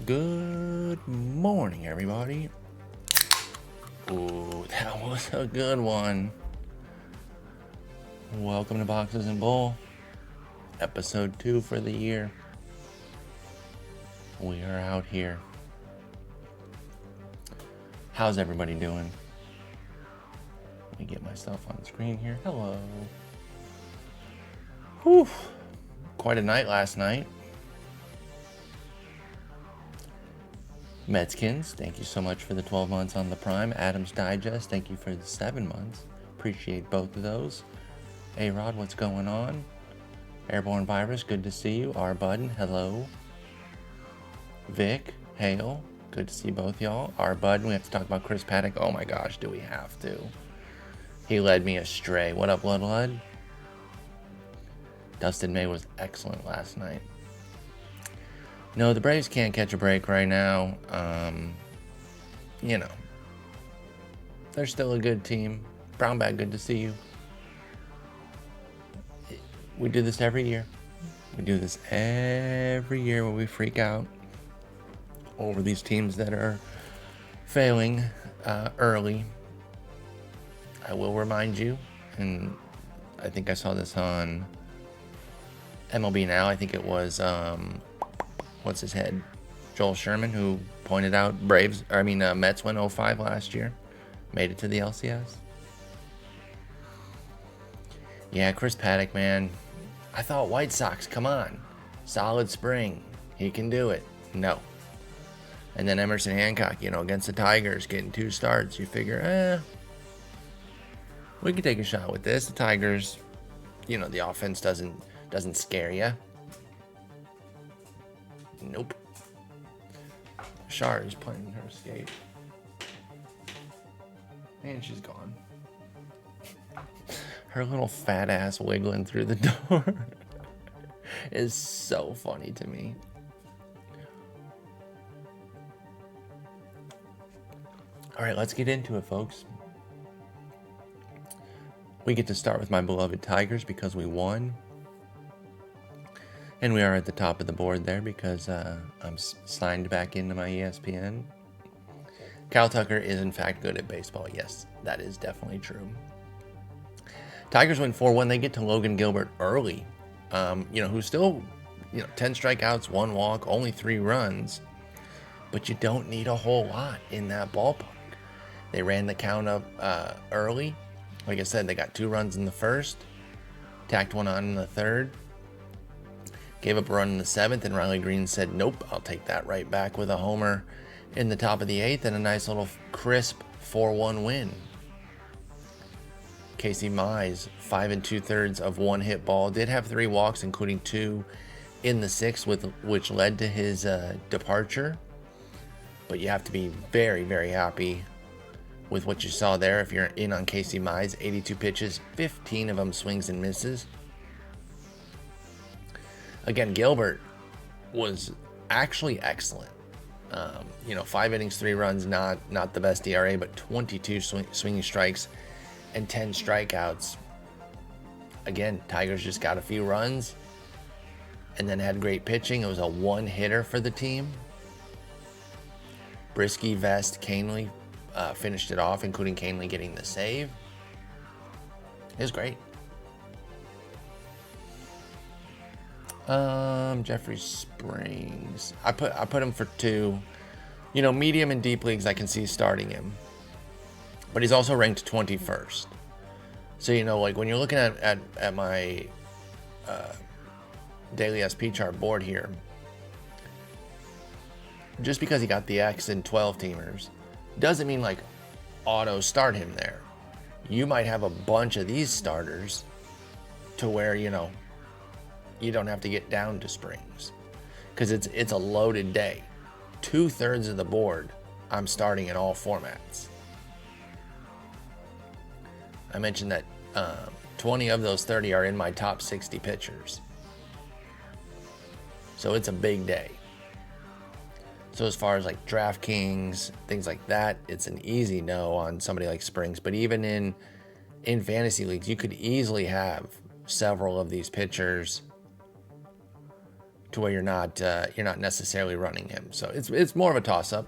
Good morning, everybody. Ooh, that was a good one. Welcome to Boxes and Bull, episode 2 for the year. We are out here. How's everybody doing? Let me get myself on the screen here. Hello. Whew. Quite a night last night. Metskins, thank you so much for the 12 months on the Prime. Adams Digest, thank you for the 7 months. Appreciate both of those. A-Rod, what's going on? Airborne Virus, good to see you. R-Button, hello. Vic, hail, good to see both y'all. R-Button, we have to talk about Chris Paddock. Oh my gosh, do we have to? He led me astray. What up, Blood? Dustin May was excellent last night. No, the Braves can't catch a break right now. They're still a good team. Brownback, good to see you. We do this every year. We do this every year when we freak out over these teams that are failing early. I will remind you, and I think I saw this on MLB Now. I think it was what's his head? Joel Sherman, who pointed out Mets went 0-5 last year. Made it to the LCS. Yeah, Chris Paddock, man. I thought White Sox, come on. Solid spring. He can do it. No. And then Emerson Hancock, against the Tigers, getting 2 starts. You figure, we can take a shot with this. The Tigers, the offense doesn't scare you. Nope. Shar is playing her skate. And she's gone. Her little fat ass wiggling through the door is so funny to me. All right, let's get into it, folks. We get to start with my beloved Tigers because we won. And we are at the top of the board there because I'm signed back into my ESPN. Kyle Tucker is in fact good at baseball. Yes, that is definitely true. Tigers win 4-1. They get to Logan Gilbert early. Who's still, 10 strikeouts, 1 walk, only 3 runs. But you don't need a whole lot in that ballpark. They ran the count up early. Like I said, they got 2 runs in the first. Tacked 1 on in the third. Gave up a run in the 7th, and Riley Green said, nope, I'll take that right back with a homer in the top of the 8th and a nice little crisp 4-1 win. Casey Mize, 5 2/3 of 1 hit ball, did have 3 walks, including 2 in the 6th, which led to his departure. But you have to be very, very happy with what you saw there if you're in on Casey Mize. 82 pitches, 15 of them swings and misses. Again, Gilbert was actually excellent. 5 innings, 3 runs, not the best ERA, but 22 swinging strikes and 10 strikeouts. Again, Tigers just got a few runs and then had great pitching. It was a 1-hitter for the team. Brisky, Vest, Canely finished it off, including Canely getting the save. It was great. Jeffrey Springs. I put him for 2. Medium and deep leagues I can see starting him. But he's also ranked 21st. So, when you're looking at my daily SP chart board here, just because he got the X in 12 teamers doesn't mean auto start him there. You might have a bunch of these starters to where, you don't have to get down to Springs because it's a loaded day. 2/3 of the board I'm starting in all formats. I mentioned that 20 of those 30 are in my top 60 pitchers. So it's a big day. So as far as DraftKings, things like that, it's an easy no on somebody like Springs. But even in fantasy leagues, you could easily have several of these pitchers to where you're not necessarily running him. So it's more of a toss-up.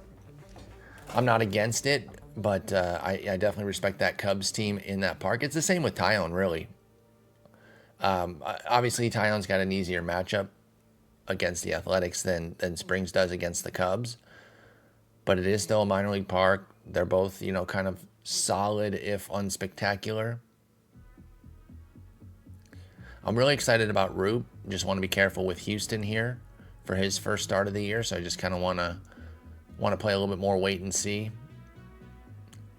I'm not against it, but I definitely respect that Cubs team in that park. It's the same with Tyone, really. Obviously, Tyone's got an easier matchup against the Athletics than Springs does against the Cubs. But it is still a minor league park. They're both, kind of solid, if unspectacular. I'm really excited about Roop. Just want to be careful with Houston here for his first start of the year. So I just kind of want to play a little bit more wait and see.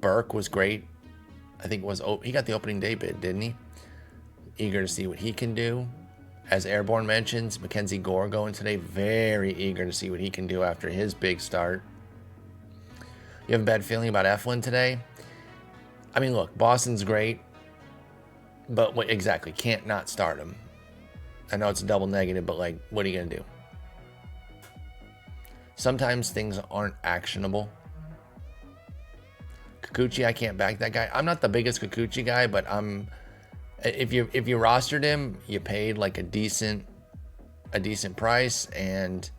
Burke was great. I think he got the opening day bid, didn't he? Eager to see what he can do. As Airborne mentions, Mackenzie Gore going today. Very eager to see what he can do after his big start. You have a bad feeling about Eflin today? I mean, look, Boston's great. But what exactly? Can't not start him. I know it's a double negative, but what are you going to do? Sometimes things aren't actionable. Kikuchi, I can't back that guy. I'm not the biggest Kikuchi guy, but if you rostered him, you paid a decent price, and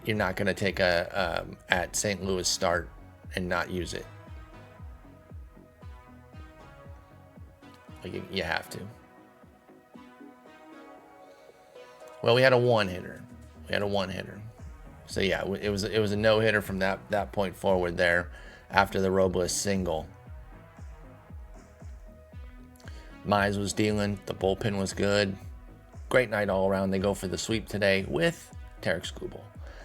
you're not going to take a at St. Louis start and not use it. You have to. Well, we had a one-hitter. So yeah, it was a no-hitter from that point forward there after the Robles single. Mize was dealing. The bullpen was good. Great night all around. They go for the sweep today with Tarek Skubal.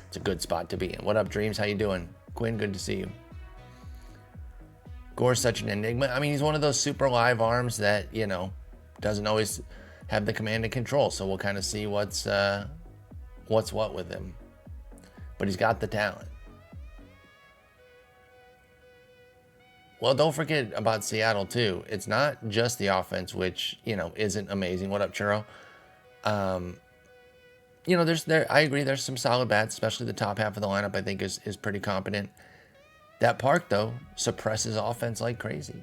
It's a good spot to be in. What up, Dreams? How you doing? Quinn, good to see you. Gore's such an enigma. I mean, he's one of those super live arms that, doesn't always have the command and control. So we'll kind of see what's what with him. But he's got the talent. Well, don't forget about Seattle, too. It's not just the offense, which, isn't amazing. What up, Churro? I agree, there's some solid bats, especially the top half of the lineup, I think, is pretty competent. That park, though, suppresses offense like crazy.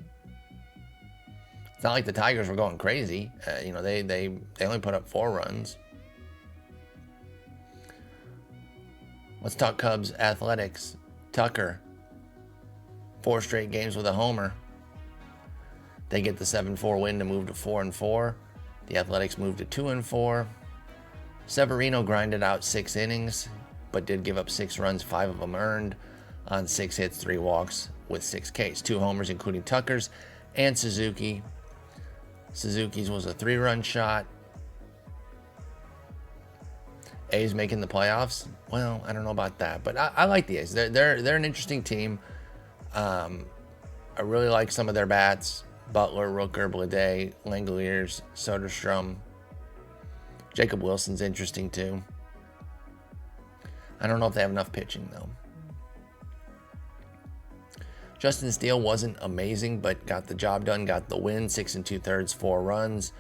It's not like the Tigers were going crazy. They only put up 4 runs. Let's talk Cubs athletics. Tucker, 4 straight games with a homer. They get the 7-4 win to move to 4-4. The Athletics moved to 2-4. Severino grinded out 6 innings, but did give up 6 runs, 5 of them earned, on 6 hits, 3 walks with 6 Ks. 2 homers, including Tucker's and Suzuki. Suzuki's was a 3-run shot. A's making the playoffs? Well, I don't know about that, but I like the A's. They're an interesting team. I really like some of their bats. Butler, Rooker, Blade, Langoliers, Soderstrom. Jacob Wilson's interesting too. I don't know if they have enough pitching though. Justin Steele wasn't amazing, but got the job done, got the win. 6 2/3, 4 runs,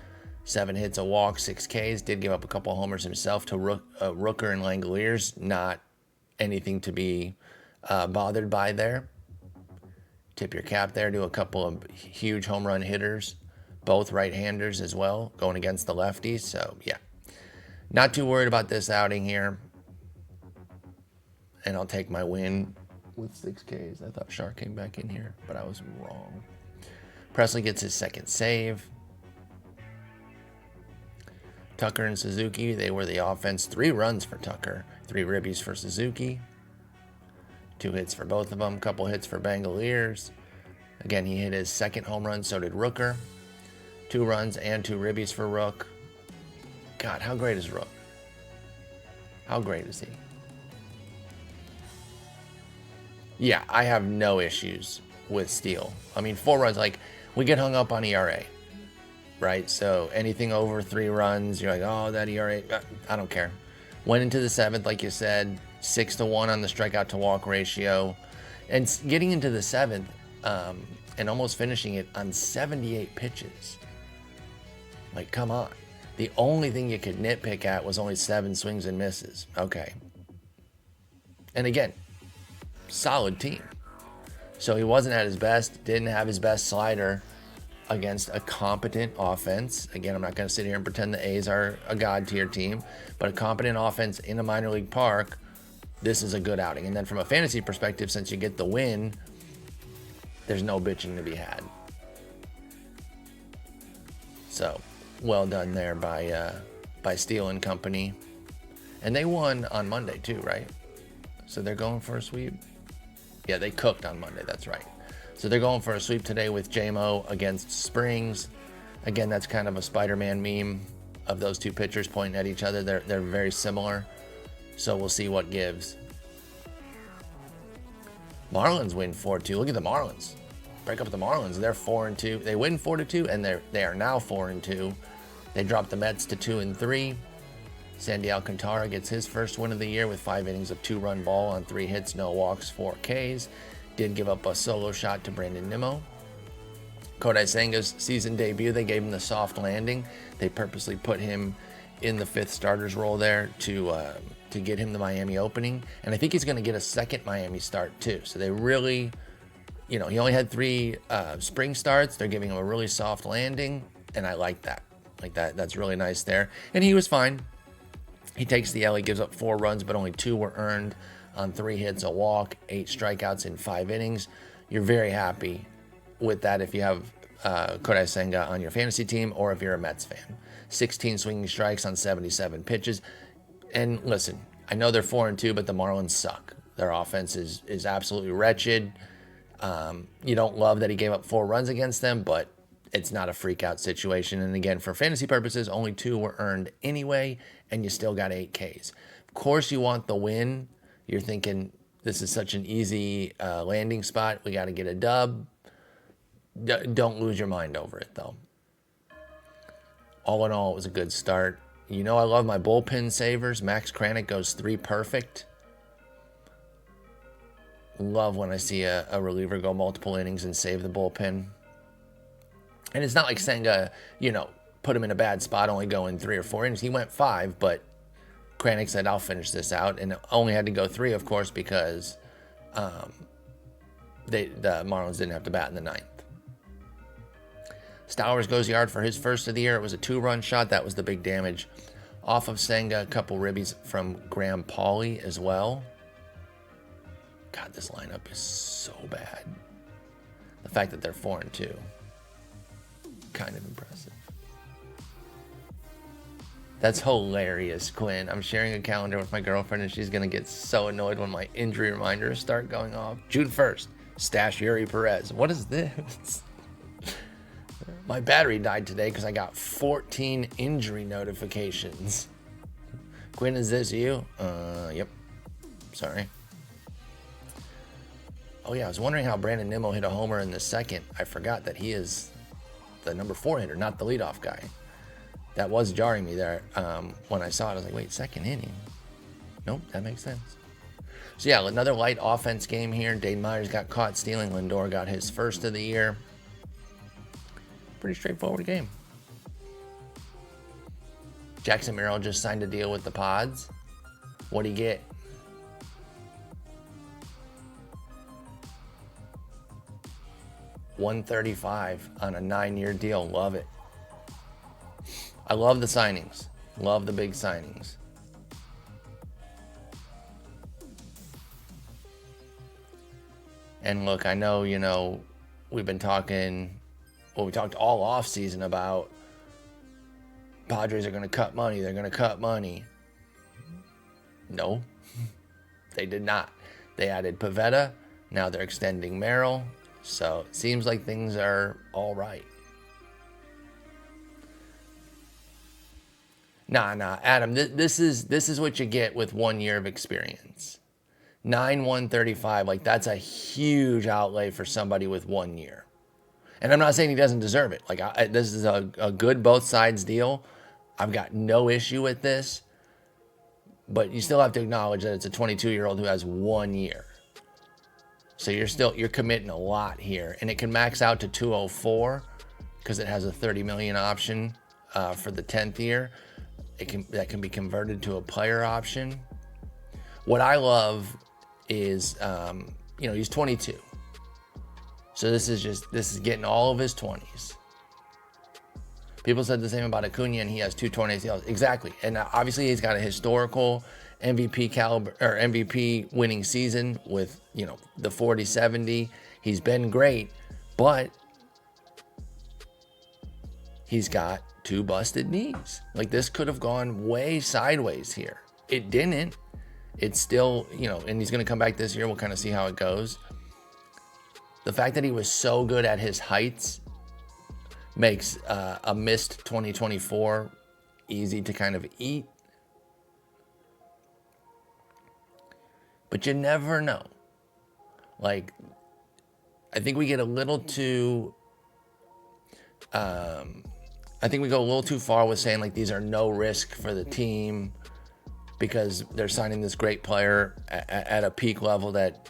7 hits, a walk, 6 Ks. Did give up a couple homers himself to Rooker and Langoliers. Not anything to be bothered by there. Tip your cap there to a couple of huge home run hitters, both right-handers as well, going against the lefties. So, yeah, not too worried about this outing here. And I'll take my win with 6 Ks. I thought Shark came back in here, but I was wrong. Presley gets his 2nd save. Tucker and Suzuki, they were the offense. 3 runs for Tucker, 3 ribbies for Suzuki. 2 hits for both of them, couple hits for Bangaliers. Again, he hit his 2nd home run, so did Rooker. 2 runs and 2 ribbies for Rook. God, how great is Rook? How great is he? Yeah, I have no issues with Steele. I mean, 4 runs, we get hung up on ERA, right? So anything over 3 runs, you're like, oh, that ERA, I don't care. Went into the 7th, like you said, 6-1 on the strikeout to walk ratio, and getting into the 7th and almost finishing it on 78 pitches. Come on. The only thing you could nitpick at was only 7 swings and misses. Okay. And again, solid team. So he wasn't at his best, didn't have his best slider. against a competent offense. Again, I'm not going to sit here and pretend the A's are a god tier team, but a competent offense in a minor league park, this is a good outing. And then from a fantasy perspective, since you get the win, there's no bitching to be had. So, well done there by Steele and company. And they won on Monday too, right? So they're going for a sweep. Yeah, they cooked on Monday, that's right. So they're going for a sweep today with JMO against Springs. Again, that's kind of a Spider-Man meme of those two pitchers pointing at each other. They're very similar. So we'll see what gives. Marlins win 4-2. Look at the Marlins. Break up the Marlins. They're 4-2. They win 4-2, and they are now 4-2. They dropped the Mets to 2-3. Sandy Alcantara gets his first win of the year with 5 innings of 2-run ball on 3 hits, no walks, 4 Ks. Did give up a solo shot to Brandon Nimmo. Kodai Senga's season debut, they gave him the soft landing. They purposely put him in the 5th starter's role there to get him the Miami opening. And I think he's going to get a second Miami start too. So they really, he only had 3 spring starts. They're giving him a really soft landing, and I like that. That's really nice there. And he was fine. He takes the L. He gives up 4 runs, but only 2 were earned on 3 hits, a walk, 8 strikeouts in 5 innings. You're very happy with that if you have Kodai Senga on your fantasy team or if you're a Mets fan. 16 swinging strikes on 77 pitches. And listen, I know they're 4-2, but the Marlins suck. Their offense is absolutely wretched. You don't love that he gave up 4 runs against them, but it's not a freak out situation. And again, for fantasy purposes, only 2 were earned anyway, and you still got 8 Ks. Of course, you want the win. You're thinking, this is such an easy landing spot. We got to get a dub. Don't lose your mind over it, though. All in all, it was a good start. I love my bullpen savers. Max Kranick goes 3 perfect. Love when I see a reliever go multiple innings and save the bullpen. And it's not like Senga, put him in a bad spot, only going 3 or 4 innings. He went 5, but Kranick said, I'll finish this out, and only had to go 3, of course, because the Marlins didn't have to bat in the 9th. Stowers goes yard for his first of the year. It was a 2-run shot. That was the big damage off of Senga. A couple ribbies from Graham Pauley as well. God, this lineup is so bad. The fact that they're 4-2, kind of impressive. That's hilarious, Quinn. I'm sharing a calendar with my girlfriend, and she's going to get so annoyed when my injury reminders start going off. June 1st, stash Yuri Perez. What is this? My battery died today because I got 14 injury notifications. Quinn, is this you? Yep. Sorry. Oh, yeah, I was wondering how Brandon Nimmo hit a homer in the 2nd. I forgot that he is the number 4 hitter, not the leadoff guy. That was jarring me there. When I saw it, I was like, wait, 2nd inning? Nope, that makes sense. So, yeah, another light offense game here. Dade Myers got caught stealing. Lindor got his first of the year. Pretty straightforward game. Jackson Merrill just signed a deal with the Pods. What'd he get? $135 on a 9-year deal. Love it. I love the signings. Love the big signings. And look, I know, we've been talking, we talked all off season about Padres are going to cut money. They're going to cut money. No, they did not. They added Pivetta. Now they're extending Merrill. So it seems like things are all right. Nah, Adam, this is what you get with 1 year of experience. 135, that's a huge outlay for somebody with 1 year. And I'm not saying he doesn't deserve it. This is a good both sides deal. I've got no issue with this. But you still have to acknowledge that it's a 22-year-old who has 1 year. So you're committing a lot here. And it can max out to 204 because it has a $30 million option for the 10th year. That can be converted to a player option. What I love is, he's 22. So this is getting all of his 20s. People said the same about Acuna, and he has 2 torn ACLs. Exactly. And obviously he's got a historical MVP caliber or MVP winning season with, the 40-70. He's been great, but he's got 2 busted knees. Like, this could have gone way sideways here. It didn't. It's still, and he's going to come back this year. We'll kind of see how it goes. The fact that he was so good at his heights makes a missed 2024 easy to kind of eat. But you never know. Like, I think we get a little too... I think we go a little too far with saying, like, these are no risk for the team because they're signing this great player at a peak level that,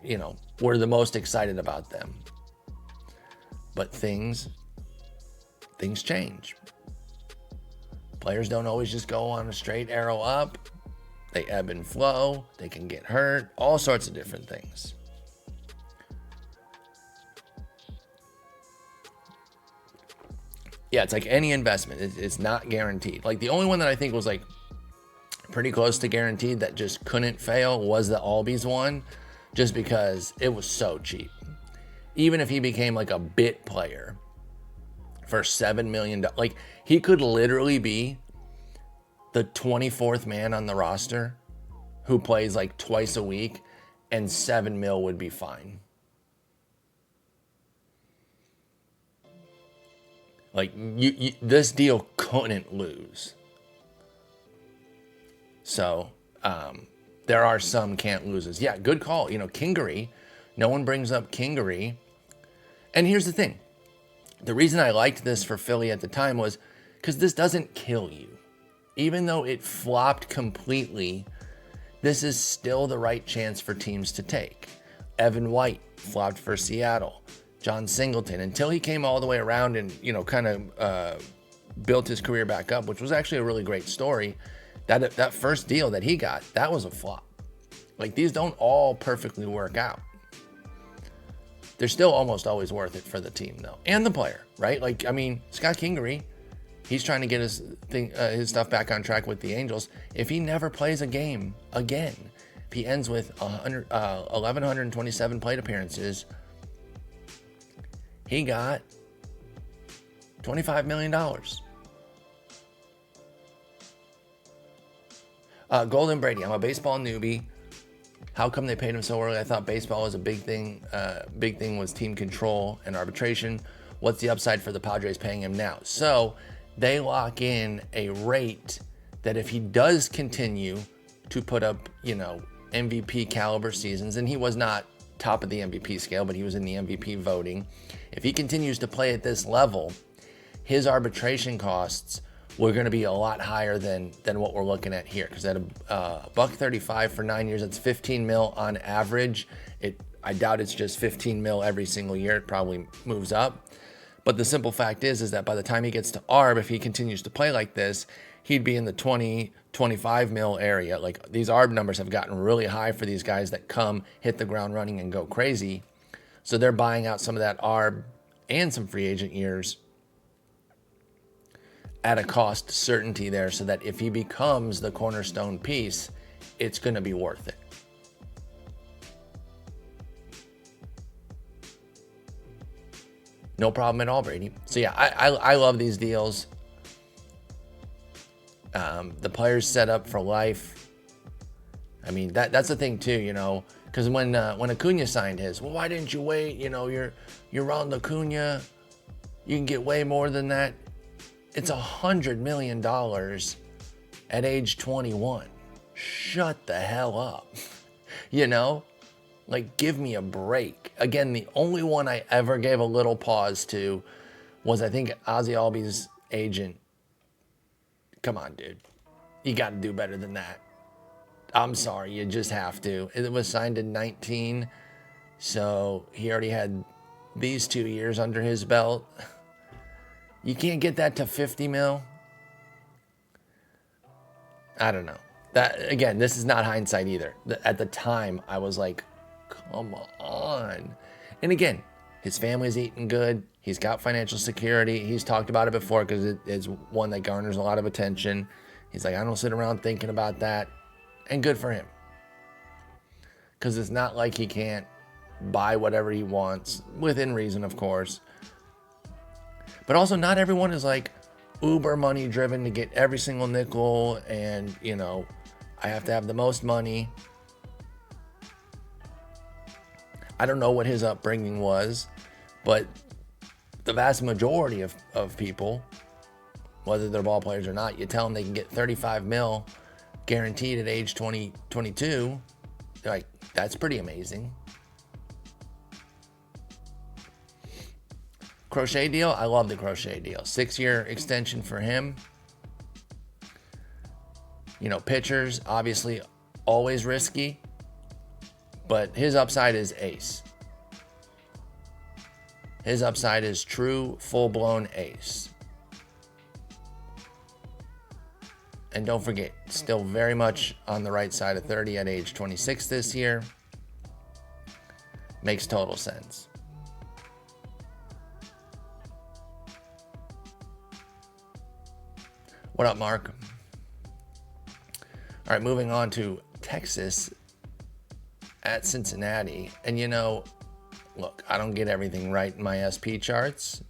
we're the most excited about them. But things change. Players don't always just go on a straight arrow up. They ebb and flow. They can get hurt. All sorts of different things. Yeah, it's like any investment. It's not guaranteed. Like, the only one that I think was, like, pretty close to guaranteed that just couldn't fail was the Albies one, just because it was so cheap. Even if he became, like, a bit player for $7 million, like, he could literally be the 24th man on the roster who plays, like, twice a week, and $7 million would be fine. Like, this deal couldn't lose. So, there are some can't loses. Yeah, good call. Kingery. No one brings up Kingery. And here's the thing. The reason I liked this for Philly at the time was because this doesn't kill you. Even though it flopped completely, this is still the right chance for teams to take. Evan White flopped for Seattle. John Singleton, until he came all the way around and, kind of built his career back up, which was actually a really great story. That first deal that he got, that was a flop. Like, these don't all perfectly work out. They're still almost always worth it for the team, though, and the player, right? Like, I mean, Scott Kingery, he's trying to get his stuff back on track with the Angels. If he never plays a game again, if he ends with 1,127 plate appearances, he got $25 million. Golden Brady, I'm a baseball newbie. How come they paid him so early? I thought baseball was a big thing. Big thing was team control and arbitration. What's the upside for the Padres paying him now? So they lock in a rate that if he does continue to put up, MVP caliber seasons, and he was not top of the MVP scale, but he was in the MVP voting. If he continues to play at this level, his arbitration costs were going to be a lot higher than what we're looking at here. Because at $1.35 for 9 years, that's $15 million on average. I doubt it's just $15 million every single year. It probably moves up. But the simple fact is that by the time he gets to ARB, if he continues to play like this, he'd be in the 20, 25 mil area. Like, these ARB numbers have gotten really high for these guys that come, hit the ground running, and go crazy. So they're buying out some of that ARB and some free agent years at a cost certainty there, so that if he becomes the cornerstone piece, it's going to be worth it. No problem at all, Brady. So yeah, I love these deals. The players set up for life. I mean, that's the thing too, because when Acuna signed his, well, why didn't you wait? You're Ronald Acuna. You can get way more than that. It's $100 million at age 21. Shut the hell up. Like, give me a break. Again, the only one I ever gave a little pause to was, I think, Ozzy Albies' agent. Come on, dude. You got to do better than that. I'm sorry, you just have to. It was signed in 19, so he already had these 2 years under his belt. You can't get that to 50 mil. I don't know. That, again, this is not hindsight either. At the time, I was like, come on. And again, his family's eating good. He's got financial security. He's talked about it before because it is one that garners a lot of attention. He's like, I don't sit around thinking about that. And good for him. Because it's not like he can't buy whatever he wants, within reason, of course. But also, not everyone is like uber money driven to get every single nickel and, you know, I have to have the most money. I don't know what his upbringing was, but the vast majority of people, whether they're ball players or not, you tell them they can get 35 mil guaranteed at age 22, they're like, that's pretty amazing. Crochet deal, I love the crochet deal. 6-year extension for him. You know, pitchers, obviously always risky, but his upside is ace. His upside is true, full-blown ace. And don't forget, still very much on the right side of 30 at age 26 this year. Makes total sense. What up, Mark? All right, moving on to Texas at Cincinnati. And you know, look, I don't get everything right in my SP charts.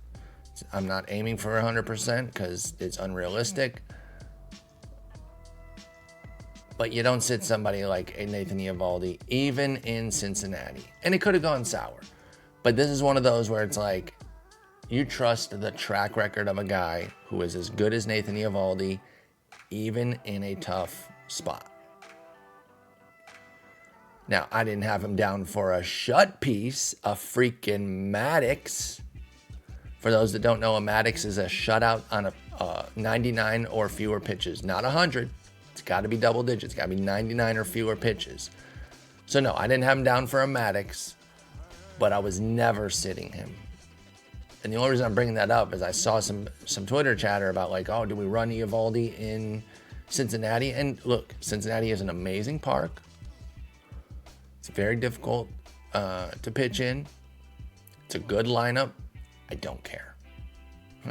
I'm not aiming for 100% because it's unrealistic. But you don't sit somebody like a Nathan Eovaldi, even in Cincinnati. And it could have gone sour. But this is one of those where it's like, you trust the track record of a guy who is as good as Nathan Eovaldi, even in a tough spot. Now, I didn't have him down for a shut piece, a freaking Maddox. For those that don't know, a Maddox is a shutout on a 99 or fewer pitches, not 100. It's got to be double digits. It's got to be 99 or fewer pitches. So no, I didn't have him down for a Maddox, but I was never sitting him. And the only reason I'm bringing that up is I saw some Twitter chatter about like, oh, do we run Eovaldi in Cincinnati? And look, Cincinnati is an amazing park. It's very difficult to pitch in. It's a good lineup. I don't care.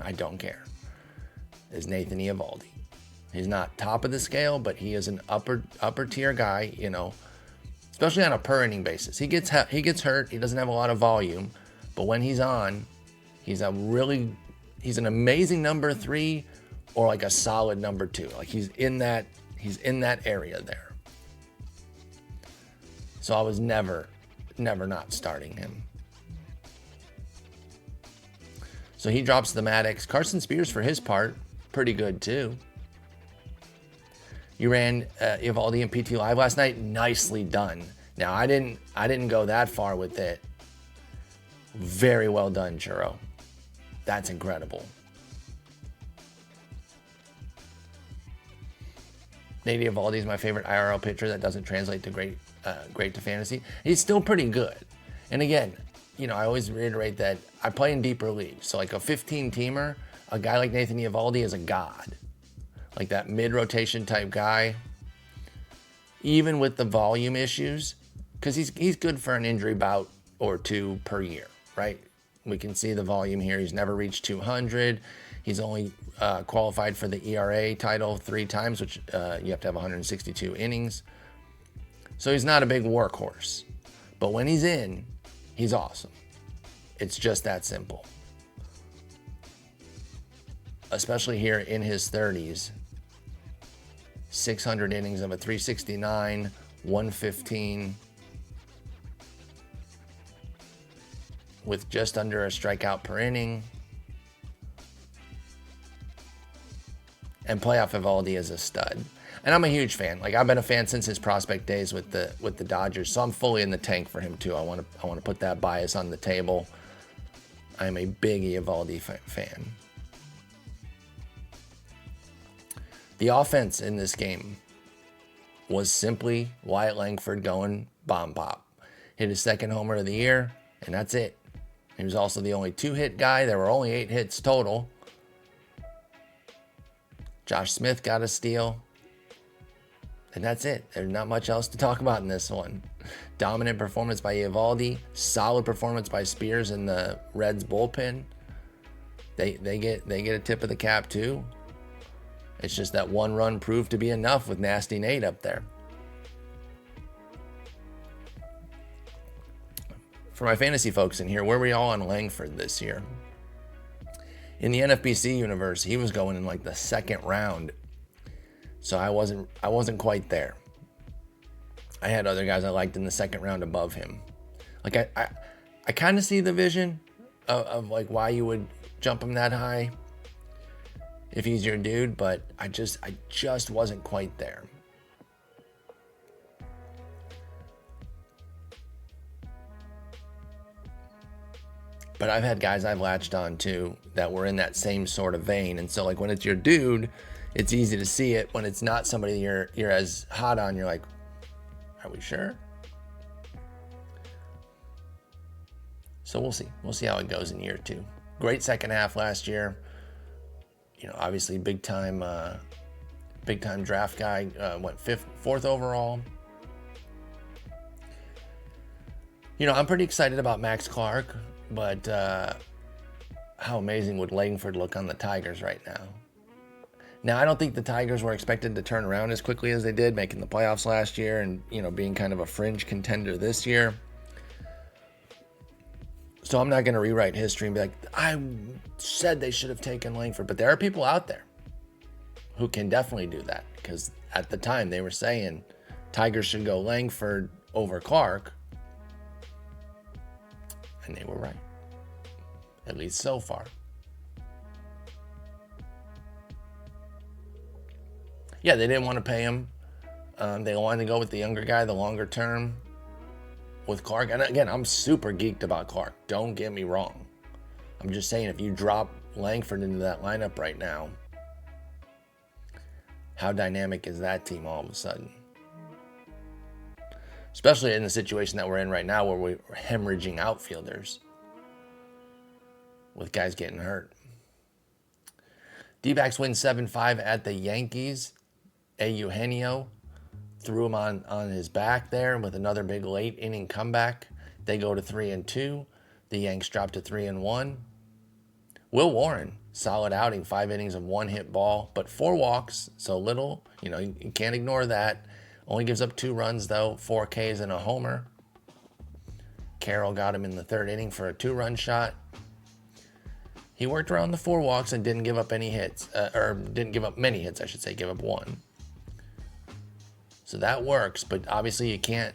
I don't care. Is Nathan Eovaldi. He's not top of the scale, but he is an upper tier guy, you know, especially on a per inning basis. He gets hurt. He doesn't have a lot of volume, but when he's on, he's an amazing number 3 or like a solid number 2. Like he's in that area there. So I was never not starting him. So he drops the Maddox. Carson Spears, for his part, pretty good too. You ran Eovaldi and PT Live last night. Nicely done. Now I didn't go that far with it. Very well done, Churro. That's incredible. Nate Eovaldi is my favorite IRL pitcher that doesn't translate to great to fantasy. He's still pretty good. And again, you know, I always reiterate that I play in deeper leagues. So like a 15-teamer, a guy like Nathan Eovaldi is a god. Like that mid-rotation type guy, even with the volume issues, because he's good for an injury bout or 2 per year, right? We can see the volume here. He's never reached 200. He's only qualified for the ERA title 3 times, which you have to have 162 innings. So he's not a big workhorse. But when he's in, he's awesome. It's just that simple. Especially here in his 30s. 600 innings of a 369, 115. With just under a strikeout per inning. And playoff Eovaldi is a stud. And I'm a huge fan. Like I've been a fan since his prospect days with the Dodgers. So I'm fully in the tank for him too. I want to put that bias on the table. I'm a big Eovaldi fan. The offense in this game was simply Wyatt Langford going bomb pop. Hit his second homer of the year, and that's it. He was also the only 2-hit guy. There were only 8 hits total. Josh Smith got a steal. And that's it. There's not much else to talk about in this one. Dominant performance by Eovaldi. Solid performance by Spears in the Reds bullpen. they get a tip of the cap too. It's just that one run proved to be enough with Nasty Nate up there. For my fantasy folks in here, where were y'all on Langford this year? In the NFBC universe, he was going in like the second round, so I wasn't quite there. I had other guys I liked in the second round above him. Like I kind of see the vision of like why you would jump him that high if he's your dude, but I just wasn't quite there. But I've had guys I've latched on to that were in that same sort of vein. And so like when it's your dude, it's easy to see it. When it's not somebody you're as hot on, you're like, are we sure? So we'll see. We'll see how it goes in year 2. Great second half last year. You know, obviously big time draft guy, went 4th overall. You know, I'm pretty excited about Max Clark, but how amazing would Langford look on the Tigers right now? Now, I don't think the Tigers were expected to turn around as quickly as they did, making the playoffs last year and, you know, being kind of a fringe contender this year. So I'm not going to rewrite history and be like, I said they should have taken Langford. But there are people out there who can definitely do that. Because at the time they were saying Tigers should go Langford over Clark. And they were right. At least so far. Yeah, they didn't want to pay him. They wanted to go with the younger guy, the longer term with Clark. And again, I'm super geeked about Clark. Don't get me wrong. I'm just saying, if you drop Langford into that lineup right now, how dynamic is that team all of a sudden? Especially in the situation that we're in right now where we're hemorrhaging outfielders with guys getting hurt. D-backs win 7-5 at the Yankees. Eugenio threw him on his back there with another big late inning comeback. They go to 3-2. The Yanks drop to 3-1. Will Warren, solid outing, 5 innings of 1 hit ball, but 4 walks, so little. You know, you can't ignore that. Only gives up 2 runs, though, 4 Ks and a homer. Carroll got him in the 3rd inning for a 2-run shot. He worked around the 4 walks and didn't give up any hits, or didn't give up many hits, I should say, give up 1. So that works, but obviously you can't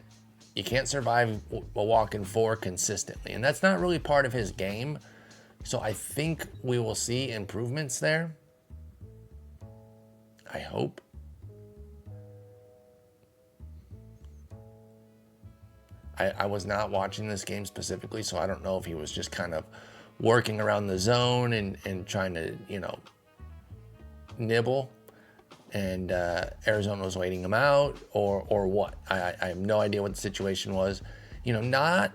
survive a walk in 4 consistently, and that's not really part of his game. So I think we will see improvements there. I hope. I was not watching this game specifically, so I don't know if he was just kind of working around the zone and trying to, you know, nibble, and Arizona was waiting him out, or what. I have no idea what the situation was. You know, not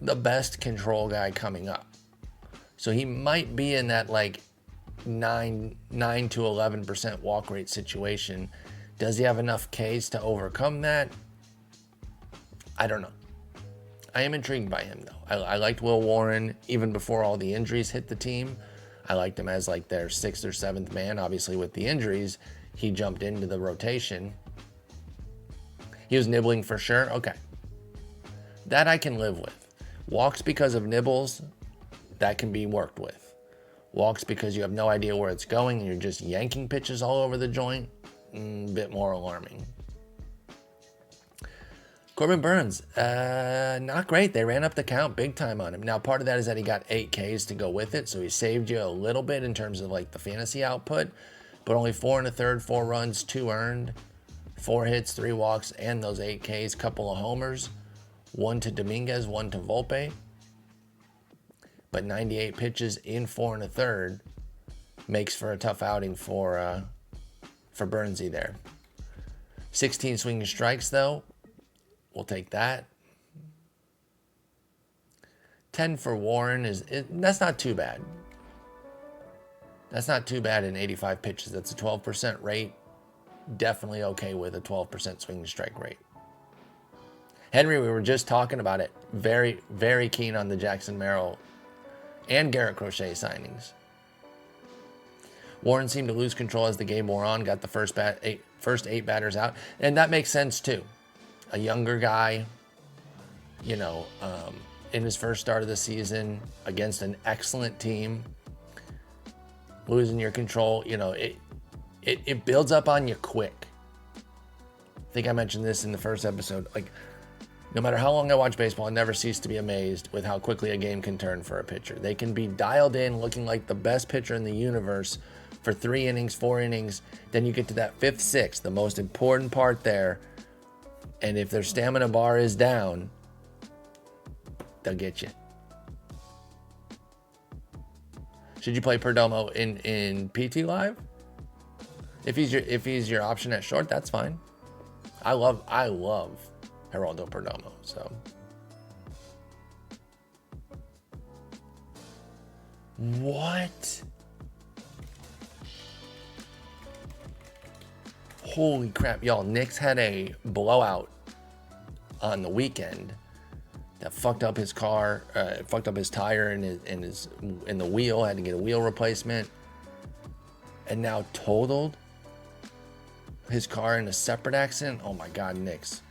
the best control guy coming up. So he might be in that like 9 to 11% walk rate situation. Does he have enough Ks to overcome that? I don't know. I am intrigued by him, though. I liked Will Warren even before all the injuries hit the team. I liked him as like their 6th or 7th man. Obviously, with the injuries, he jumped into the rotation. He was nibbling for sure. Okay. That I can live with. Walks because of nibbles, that can be worked with. Walks because you have no idea where it's going and you're just yanking pitches all over the joint, a bit more alarming. Corbin Burns, not great. They ran up the count big time on him. Now, part of that is that he got 8 Ks to go with it, so he saved you a little bit in terms of like the fantasy output, but only 4 1/3, 4 runs, 2 earned, 4 hits, 3 walks, and those 8 Ks, couple of homers, 1 to Dominguez, 1 to Volpe. But 98 pitches in 4 1/3 makes for a tough outing for Burnsy there. 16 swinging strikes, though. We'll take that. 10 for Warren that's not too bad. That's not too bad in 85 pitches. That's a 12% rate. Definitely okay with a 12% swinging strike rate. Henry, we were just talking about it. Very, very keen on the Jackson Merrill and Garrett Crochet signings. Warren seemed to lose control as the game wore on, got the first eight batters out, and that makes sense too. A younger guy, you know, in his first start of the season against an excellent team, losing your control, you know, it builds up on you quick. I think I mentioned this in the first episode. Like, no matter how long I watch baseball, I never cease to be amazed with how quickly a game can turn for a pitcher. They can be dialed in, looking like the best pitcher in the universe for 3 innings, 4 innings. Then you get to that 5th, 6th, the most important part there. And if their stamina bar is down, they'll get you. Should you play Perdomo in PT Live? If he's your option at short, that's fine. I love Geraldo Perdomo. So what? Holy crap, y'all! Knicks had a blowout on the weekend that fucked up his car, fucked up his tire and the wheel. Had to get a wheel replacement, and now totaled his car in a separate accident. Oh my God, Knicks!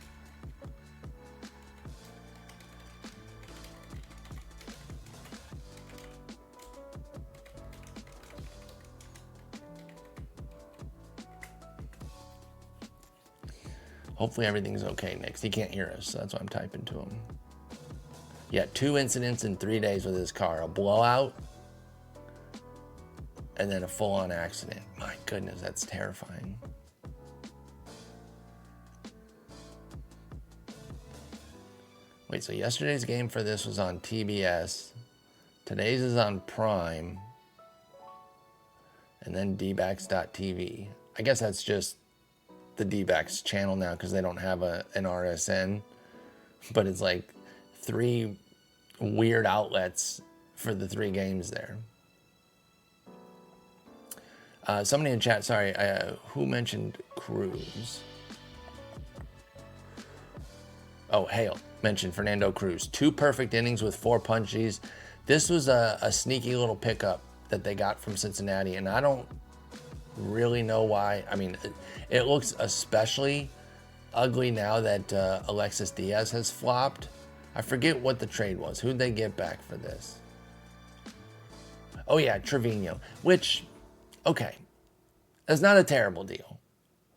Hopefully everything's okay, Knicks. He can't hear us, so that's why I'm typing to him. Yeah, 2 incidents in 3 days with his car. A blowout, and then a full-on accident. My goodness, that's terrifying. Wait, so yesterday's game for this was on TBS. Today's is on Prime. And then dbacks.tv. I guess that's just the D-backs channel now because they don't have an RSN, but it's like 3 weird outlets for the 3 games there. Somebody in chat, sorry, who mentioned Cruz? Oh, Hale mentioned Fernando Cruz. 2 perfect innings with 4 punchies. This was a sneaky little pickup that they got from Cincinnati, and I don't really know why. I mean, it looks especially ugly now that Alexis Diaz has flopped. I forget what the trade was. Who'd they get back for this? Oh yeah, Trevino, which, okay, that's not a terrible deal.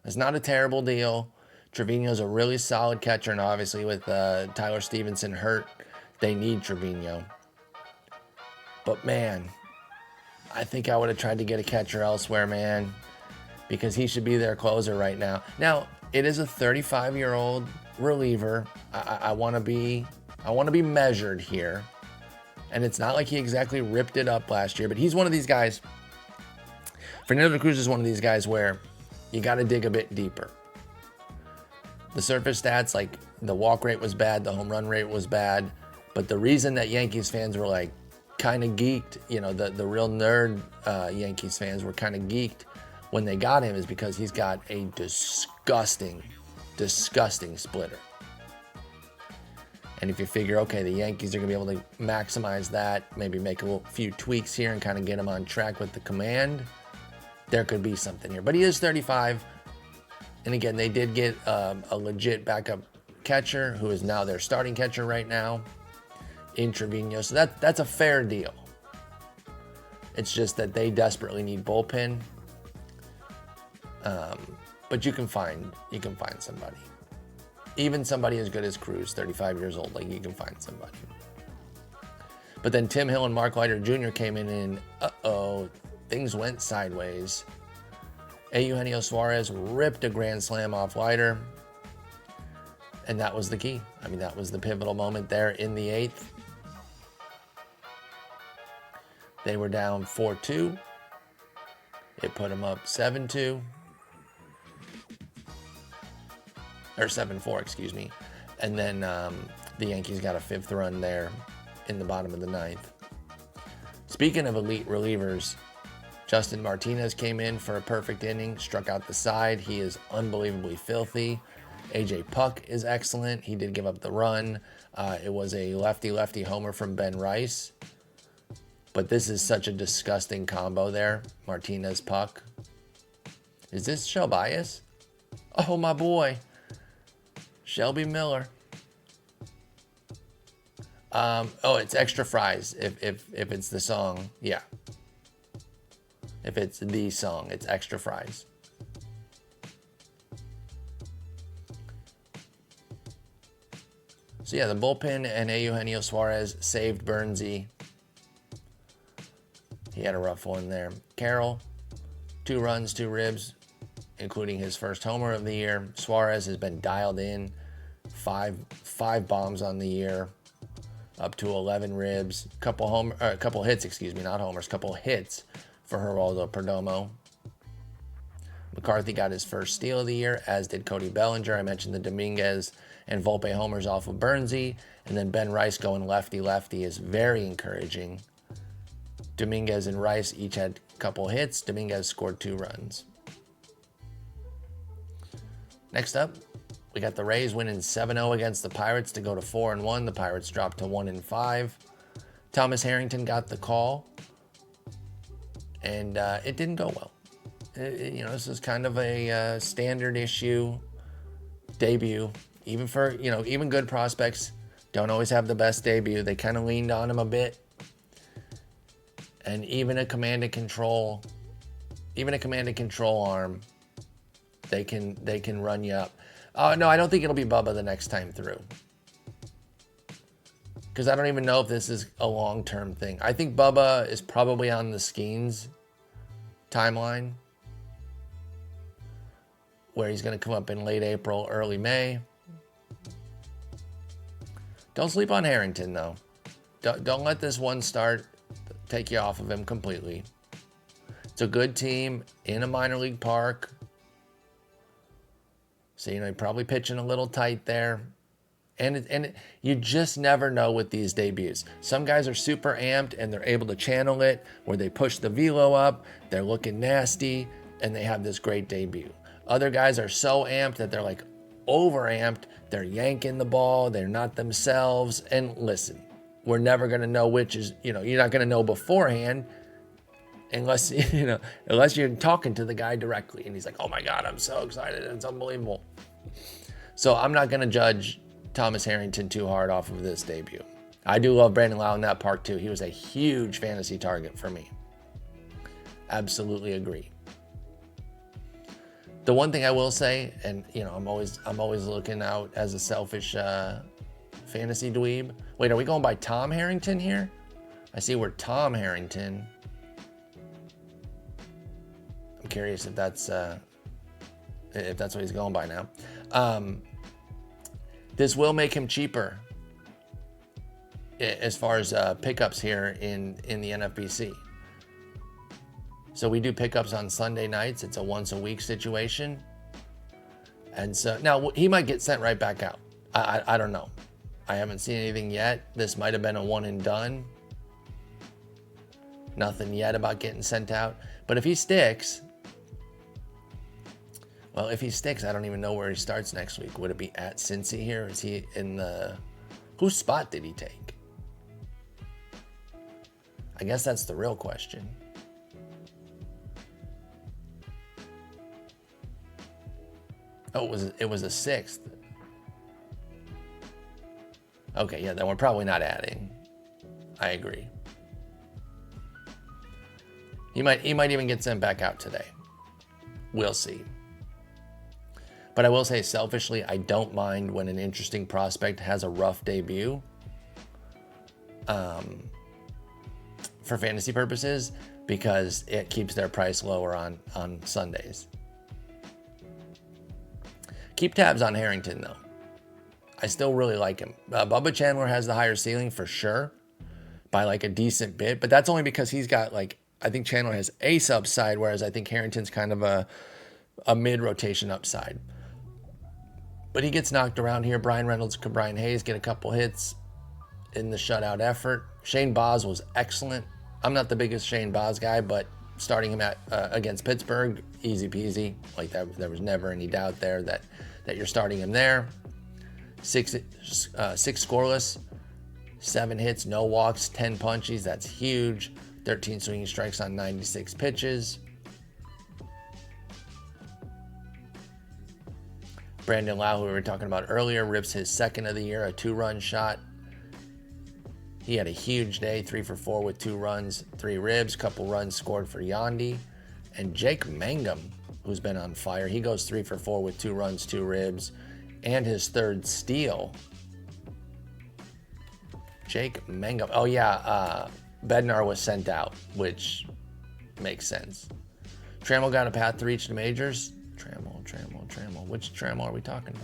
It's not a terrible deal. Trevino's a really solid catcher, and obviously with Tyler Stevenson hurt, they need Trevino. But man, I think I would have tried to get a catcher elsewhere, man, because he should be their closer right now. Now, it is a 35-year-old reliever. I want to be measured here, and it's not like he exactly ripped it up last year, but he's one of these guys. Fernando Cruz is one of these guys where you got to dig a bit deeper. The surface stats, like the walk rate was bad, the home run rate was bad, but the reason that Yankees fans were like kind of geeked, you know, the real nerd Yankees fans were kind of geeked when they got him is because he's got a disgusting splitter. And if you figure, okay, the Yankees are going to be able to maximize that, maybe make a few tweaks here and kind of get him on track with the command, there could be something here. But he is 35. And again, they did get a legit backup catcher who is now their starting catcher right now in Trevino. So that's a fair deal. It's just that they desperately need bullpen. But you can find somebody. Even somebody as good as Cruz, 35 years old, like you can find somebody. But then Tim Hill and Mark Leiter Jr. came in and things went sideways. Eugenio Suarez ripped a grand slam off Leiter. And that was the key. I mean, that was the pivotal moment there in the 8th. They were down 4-2. It put them up 7-2. Or 7-4, excuse me. And then the Yankees got a 5th run there in the bottom of the 9th. Speaking of elite relievers, Justin Martinez came in for a perfect inning, struck out the side. He is unbelievably filthy. AJ Puck is excellent. He did give up the run. It was a lefty-lefty homer from Ben Rice. But this is such a disgusting combo there. Martinez puck. Is this Shelbias? Oh, my boy. Shelby Miller. Oh, it's extra fries if it's the song. Yeah. If it's the song, it's extra fries. So yeah, the bullpen and Eugenio Suarez saved Burnsy. He had a rough one there. Carroll, 2 runs, 2 ribs, including his first homer of the year. Suarez has been dialed in, five bombs on the year, up to 11 ribs, couple hits, excuse me, not homers, couple hits for Geraldo Perdomo. McCarthy got his first steal of the year, as did Cody Bellinger. I mentioned the Dominguez and Volpe homers off of Burnsy, and then Ben Rice going lefty-lefty is very encouraging. Dominguez and Rice each had a couple hits. Dominguez scored 2 runs. Next up, we got the Rays winning 7-0 against the Pirates to go to 4-1. The Pirates dropped to 1-5. Thomas Harrington got the call, and it didn't go well. This is kind of a standard issue debut. Even for, even good prospects don't always have the best debut. They kind of leaned on him a bit. And even a command and control arm, they can run you up. No, I don't think it'll be Bubba the next time through. Because I don't even know if this is a long-term thing. I think Bubba is probably on the Skeens timeline, where he's going to come up in late April, early May. Don't sleep on Harrington, though. Don't let this one start take you off of him completely. It's a good team in a minor league park. So, you're probably pitching a little tight there. And you just never know with these debuts. Some guys are super amped and they're able to channel it, where they push the velo up, they're looking nasty, and they have this great debut. Other guys are so amped that they're like over-amped, they're yanking the ball, they're not themselves. And listen, we're never going to know which is, you're not going to know beforehand unless you're talking to the guy directly and he's like, oh my God, I'm so excited. It's unbelievable. So I'm not going to judge Thomas Harrington too hard off of this debut. I do love Brandon Lau in that park too. He was a huge fantasy target for me. Absolutely agree. The one thing I will say, and I'm always looking out as a selfish fantasy dweeb. Wait, are we going by Tom Harrington here? I see we're Tom Harrington. I'm curious if that's what he's going by now. This will make him cheaper as far as pickups here in the NFBC. So we do pickups on Sunday nights. It's a once a week situation. And so now he might get sent right back out. I don't know. I haven't seen anything yet. This might have been a one and done. Nothing yet about getting sent out. But if he sticks, I don't even know where he starts next week. Would it be at Cincy here? Is he in the... Whose spot did he take? I guess that's the real question. Oh, it was a 6th. Okay, yeah, then we're probably not adding. I agree. He might even get sent back out today. We'll see. But I will say, selfishly, I don't mind when an interesting prospect has a rough debut for fantasy purposes, because it keeps their price lower on Sundays. Keep tabs on Harrington, though. I still really like him. Bubba Chandler has the higher ceiling for sure, by like a decent bit, but that's only because he's got I think Chandler has ace upside, whereas I think Harrington's kind of a mid-rotation upside. But he gets knocked around here. Brian Reynolds and Brian Hayes get a couple hits in the shutout effort. Shane Baz was excellent. I'm not the biggest Shane Baz guy, but starting him against Pittsburgh, easy peasy. Like that, there was never any doubt there that you're starting him there. Six scoreless, 7 hits, no walks, 10 punchies. That's huge. 13 swinging strikes on 96 pitches. Brandon Lau, who we were talking about earlier, rips his second of the year, a 2-run shot. He had a huge day, 3 for 4 with 2 runs, 3 ribs, couple runs scored for Yandy. And Jake Mangum, who's been on fire, he goes 3 for 4 with 2 runs, 2 ribs, and his 3rd steal. Jake Mangum. Oh, yeah, Bednar was sent out, which makes sense. Trammell got a path to reach the majors. Trammell. Which Trammell are we talking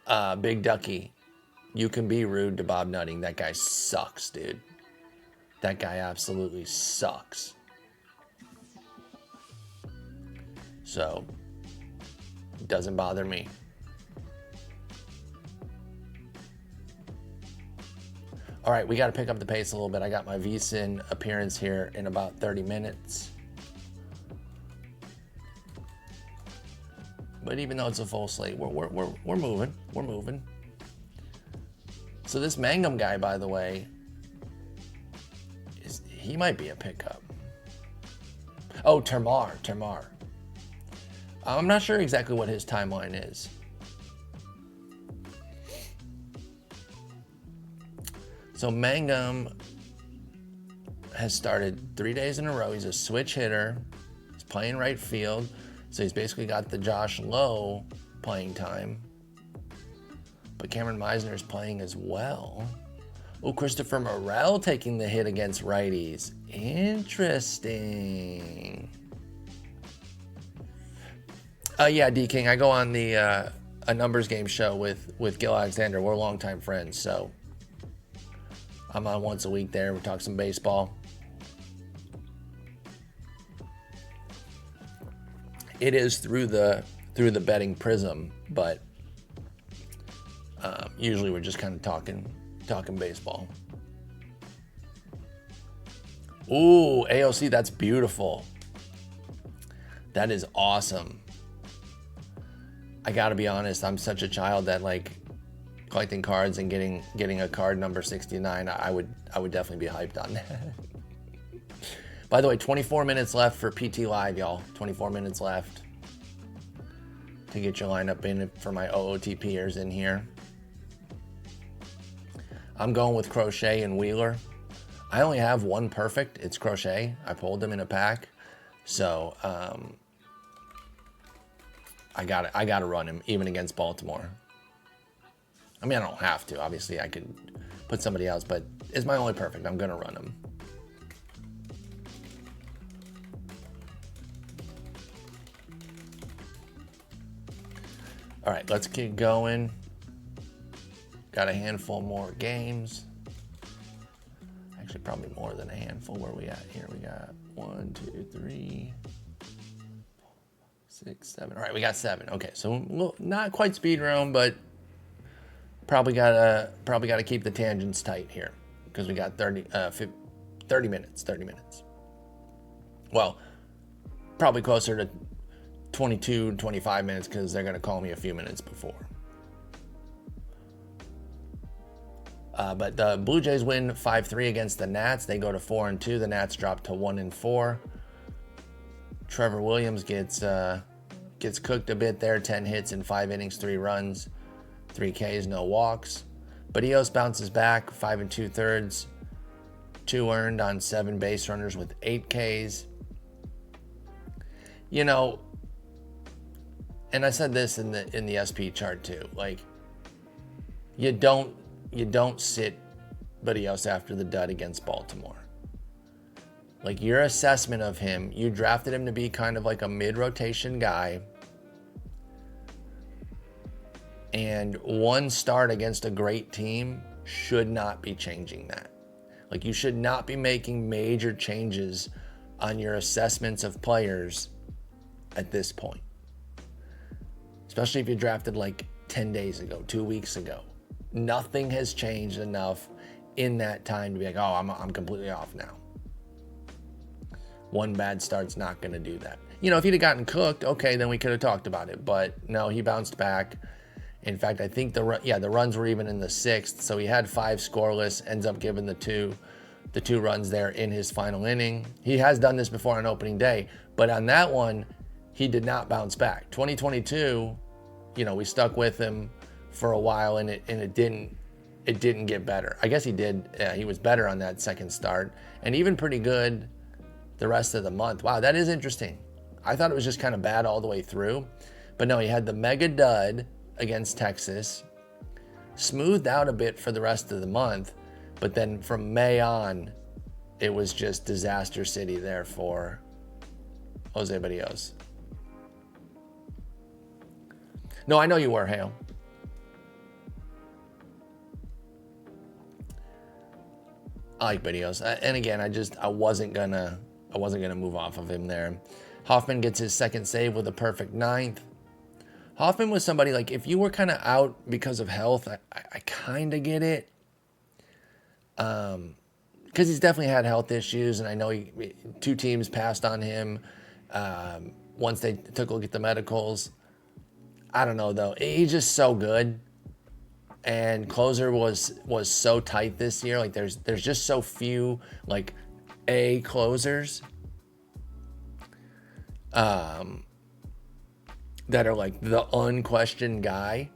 about? Big Ducky. You can be rude to Bob Nutting. That guy sucks, dude. That guy absolutely sucks. So, it doesn't bother me. All right, we got to pick up the pace a little bit. I got my VSiN appearance here in about 30 minutes. But even though it's a full slate, we're moving. We're moving. So this Mangum guy, by the way, he might be a pickup. Oh, Termar. I'm not sure exactly what his timeline is. So Mangum has started 3 days in a row. He's a switch hitter. He's playing right field. So he's basically got the Josh Lowe playing time. But Cameron Meisner's playing as well. Oh, Christopher Morel taking the hit against righties. Interesting. Yeah, D King. I go on the a numbers game show with Gil Alexander. We're longtime friends, so I'm on once a week there. We talk some baseball. It is through the betting prism, but usually we're just kind of talking baseball. Ooh, AOC, that's beautiful. That is awesome. I gotta be honest, I'm such a child that like collecting cards and getting a card number 69, I would definitely be hyped on that. By the way, 24 minutes left for PT Live, y'all. 24 minutes left to get your lineup in for my OOTPers in here. I'm going with Crochet and Wheeler. I only have one perfect. It's Crochet. I pulled them in a pack. So I gotta run him even against Baltimore. I mean, I don't have to. Obviously, I could put somebody else, but it's my only perfect. I'm gonna run him. All right, let's keep going. Got a handful more games. Actually, probably more than a handful. Where are we at here? We got 1, 2, 3, 4, 6, 7. All right, we got 7. Okay, so not quite speed round, but probably gotta keep the tangents tight here because we got 30 minutes. Well, probably closer to 22, 25 minutes because they're gonna call me a few minutes before. But the Blue Jays win 5-3 against the Nats. They go to 4-2. The Nats drop to 1-4. Trevor Williams gets cooked a bit there. 10 hits in 5 innings, 3 runs, 3 Ks, no walks. But Eos bounces back, 5 2/3, 2 earned on 7 base runners with 8 Ks. You know, and I said this in the SP chart too. Like, you don't sit Barrios after the dud against Baltimore. Like, your assessment of him, you drafted him to be kind of like a mid-rotation guy. And one start against a great team should not be changing that. Like, you should not be making major changes on your assessments of players at this point. Especially if you drafted like 10 days ago, 2 weeks ago. Nothing has changed enough in that time to be like, oh, I'm completely off now. One bad start's not going to do that. You know, if he'd have gotten cooked, okay, then we could have talked about it. But no, he bounced back. In fact, I think the runs were even in the 6th. So he had 5 scoreless, ends up giving the two runs there in his final inning. He has done this before on opening day, but on that one, he did not bounce back. 2022, you know, we stuck with him for a while, and it didn't get better. I guess he did. He was better on that second start, and even pretty good the rest of the month. Wow, that is interesting. I thought it was just kind of bad all the way through, but no, he had the mega dud against Texas, smoothed out a bit for the rest of the month, but then from May on, it was just disaster city there for Jose Barrios. No, I know you were, Hale. I like Barrios, and again, I wasn't gonna move off of him there. Hoffman gets his second save with a perfect 9th. Hoffman was somebody, like, if you were kind of out because of health, I kind of get it. Because he's definitely had health issues, and I know 2 teams passed on him once they took a look at the medicals. I don't know, though. He's just so good. And closer was so tight this year. Like, there's just so few, like, A closers that are like the unquestioned guy.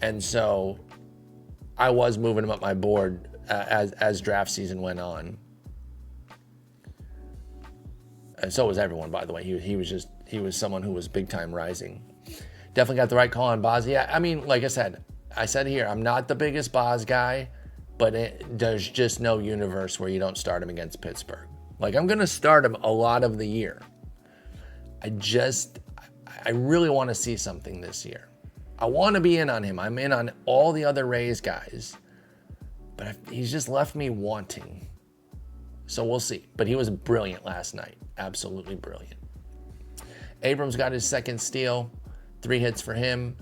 And so I was moving him up my board as draft season went on. And so was everyone, by the way. He was someone who was big time rising. Definitely got the right call on Boz. Yeah, I mean, like I said here, I'm not the biggest Boz guy, but there's just no universe where you don't start him against Pittsburgh. Like, I'm going to start him a lot of the year. I really want to see something this year. I want to be in on him. I'm in on all the other Rays guys, but he's just left me wanting. So we'll see. But he was brilliant last night. Absolutely brilliant. Abrams got his second steal. 3 hits for him.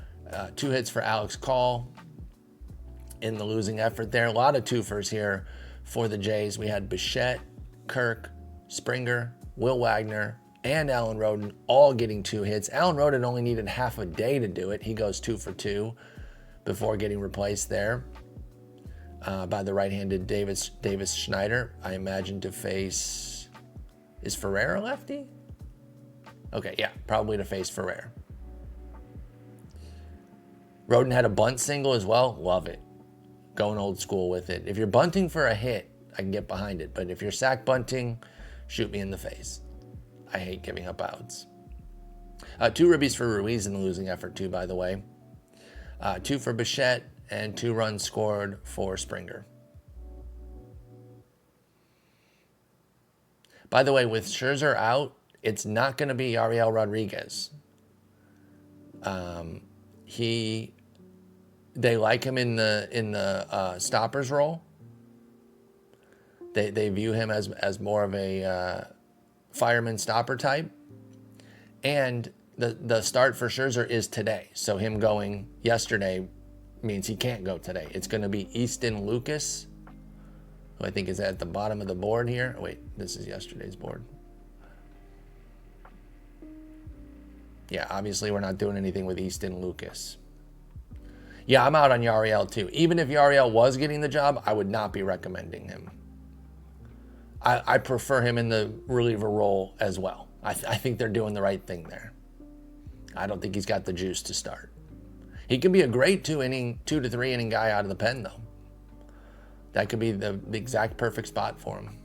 2 hits for Alex Call in the losing effort there. A lot of twofers here for the Jays. We had Bichette, Kirk, Springer, Will Wagner, and Alan Roden all getting 2 hits. Alan Roden only needed half a day to do it. He goes 2 for 2 before getting replaced there by the right-handed Davis Schneider. I imagine to face, is Ferrer lefty? Okay, yeah, probably to face Ferrer. Roden had a bunt single as well. Love it. Going old school with it. If you're bunting for a hit, I can get behind it. But if you're sack bunting, shoot me in the face. I hate giving up outs. 2 ribbies for Ruiz in the losing effort too, by the way. 2 for Bichette and 2 runs scored for Springer. By the way, with Scherzer out, it's not going to be Yariel Rodriguez. They like him in the stoppers role. They view him as more of a fireman stopper type. And the start for Scherzer is today. So him going yesterday means he can't go today. It's going to be Easton Lucas, who I think is at the bottom of the board here. Oh, wait, this is yesterday's board. Yeah, obviously we're not doing anything with Easton Lucas. Yeah, I'm out on Yariel too. Even if Yariel was getting the job, I would not be recommending him. I prefer him in the reliever role as well. I think they're doing the right thing there. I don't think he's got the juice to start. He could be a great 2 to 3 inning guy out of the pen, though. That could be the exact perfect spot for him.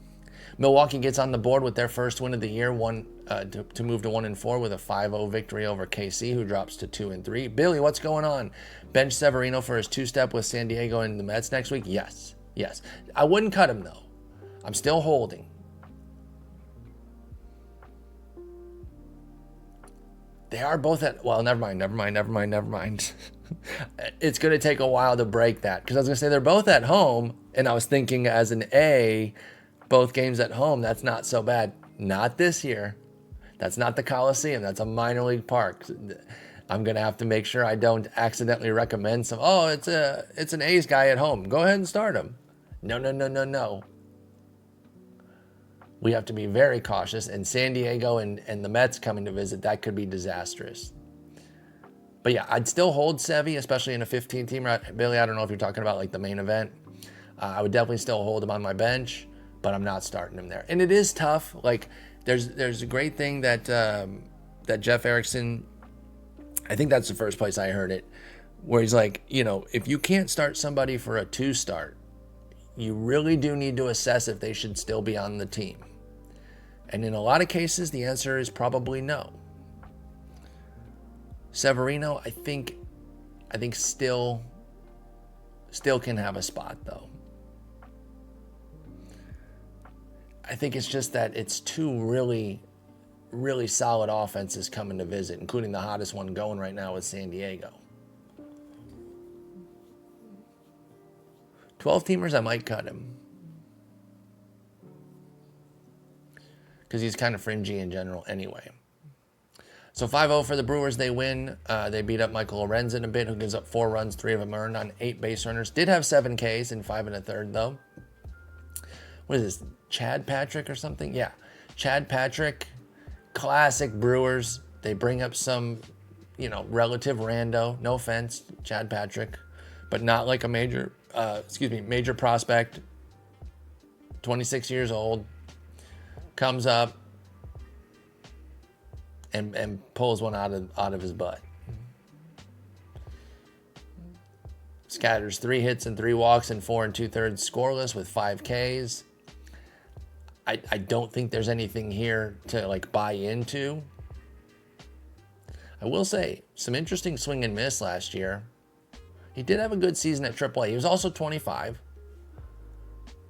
Milwaukee gets on the board with their first win of the year, to move to 1-4 with a 5-0 victory over KC, who drops to 2-3. Billy, what's going on? Bench Severino for his 2-step with San Diego and the Mets next week? Yes. I wouldn't cut him, though. I'm still holding. They are both at, well, never mind. It's going to take a while to break that, because I was going to say they're both at home, and I was thinking as an A, both games at home, that's not so bad. Not this year. That's not the Coliseum. That's a minor league park. I'm going to have to make sure I don't accidentally recommend it's an A's guy at home. Go ahead and start him. No. we have to be very cautious. And San Diego and the Mets coming to visit, that could be disastrous. But yeah, I'd still hold Sevy, especially in a 15-teamer. Billy, I don't know if you're talking about like the main event. I would definitely still hold him on my bench, but I'm not starting him there. And it is tough. Like there's a great thing that that Jeff Erickson, I think that's the first place I heard it, where he's like, you know, if you can't start somebody for a 2 start, you really do need to assess if they should still be on the team. And in a lot of cases, the answer is probably no. Severino, I think still can have a spot though. I think it's just that it's 2 really, really solid offenses coming to visit, including the hottest one going right now with San Diego. 12-teamers, I might cut him. Because he's kind of fringy in general anyway. So 5-0 for the Brewers, they win. They beat up Michael Lorenzen a bit, who gives up 4 runs, 3 of them earned on 8 base runners. Did have 7 Ks in 5 1/3 though. What is this, Chad Patrick or something? Yeah, Chad Patrick, classic Brewers. They bring up some, you know, relative rando. No offense, Chad Patrick, but not like a major prospect. 26 years old, comes up and pulls one out of his butt. Scatters 3 hits and 3 walks and 4 2/3 scoreless with 5 Ks. I don't think there's anything here to like buy into. I will say some interesting swing and miss last year. He did have a good season at AAA. He was also 25.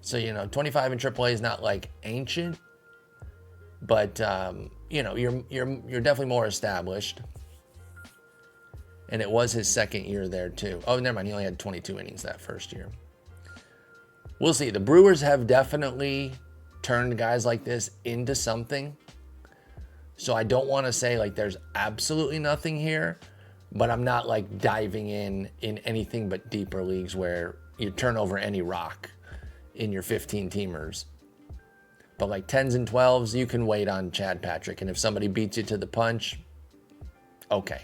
So, you know, 25 in AAA is not like ancient, but you know, you're definitely more established. And it was his second year there too. Oh, never mind. He only had 22 innings that first year. We'll see. The Brewers have definitely turned guys like this into something. So I don't want to say like there's absolutely nothing here, but I'm not like diving in anything but deeper leagues where you turn over any rock in your 15-teamers. But like 10s and 12s, you can wait on Chad Patrick. And if somebody beats you to the punch, okay,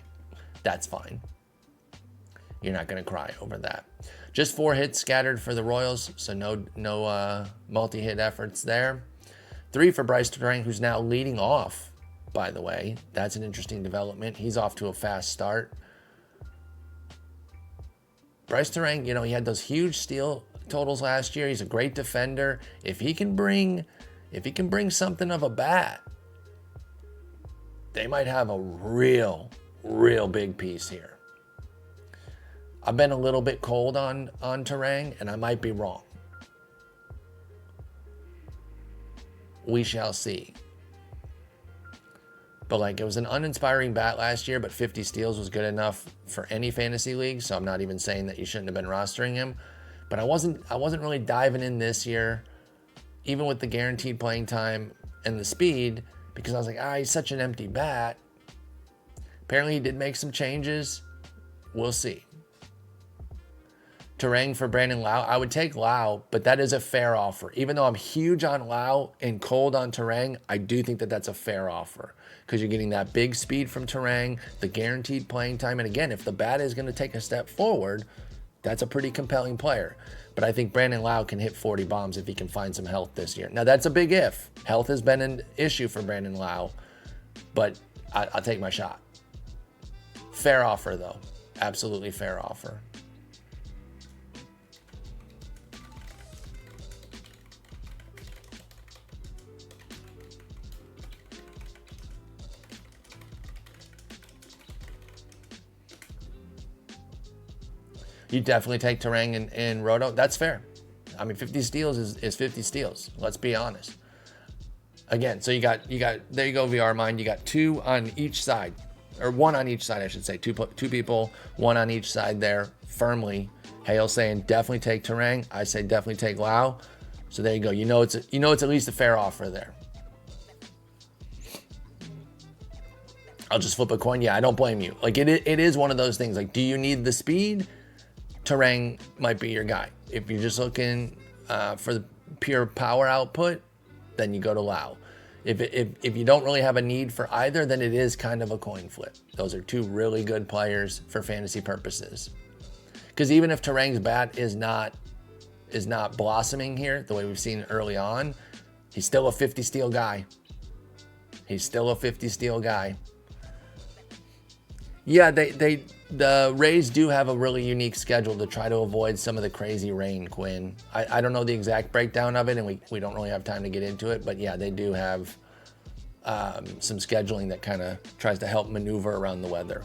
that's fine. You're not going to cry over that. Just 4 hits scattered for the Royals, so no multi-hit efforts there. 3 for Bryce Turang, who's now leading off, by the way. That's an interesting development. He's off to a fast start. Bryce Turang, you know, he had those huge steal totals last year. He's a great defender. If he can bring something of a bat, they might have a real big piece here. I've been a little bit cold on Turang, and I might be wrong. We shall see. But like, it was an uninspiring bat last year, but 50 steals was good enough for any fantasy league, so I'm not even saying that you shouldn't have been rostering him. But I wasn't really diving in this year, even with the guaranteed playing time and the speed, because I was like, he's such an empty bat. Apparently he did make some changes. We'll see. Turang for Brandon Lau. I would take Lau, but that is a fair offer. Even though I'm huge on Lau and cold on Turang, I do think that that's a fair offer because you're getting that big speed from Turang, the guaranteed playing time. And again, if the bat is going to take a step forward, that's a pretty compelling player. But I think Brandon Lau can hit 40 bombs if he can find some health this year. Now, that's a big if. Health has been an issue for Brandon Lau, but I'll take my shot. Fair offer, though. Absolutely fair offer. You definitely take Turang and Roto. That's fair. I mean, 50 steals is 50 steals. Let's be honest. Again, so you got there you go, VR Mind. You got 2 on each side, or 1 on each side, I should say. Two people, 1 on each side there, firmly. Hale saying definitely take Turang. I say definitely take Lau. So there you go. You know it's at least a fair offer there. I'll just flip a coin. Yeah, I don't blame you. Like it is one of those things. Like, do you need the speed? Turang might be your guy. If you're just looking for the pure power output, then you go to Lau. If you don't really have a need for either, then it is kind of a coin flip. Those are two really good players for fantasy purposes. Because even if Terang's bat is not blossoming here the way we've seen early on, he's still a 50 steal guy. He's still a 50 steal guy. Yeah, the Rays do have a really unique schedule to try to avoid some of the crazy rain, Quinn. I don't know the exact breakdown of it, and we don't really have time to get into it, but yeah, they do have some scheduling that kind of tries to help maneuver around the weather.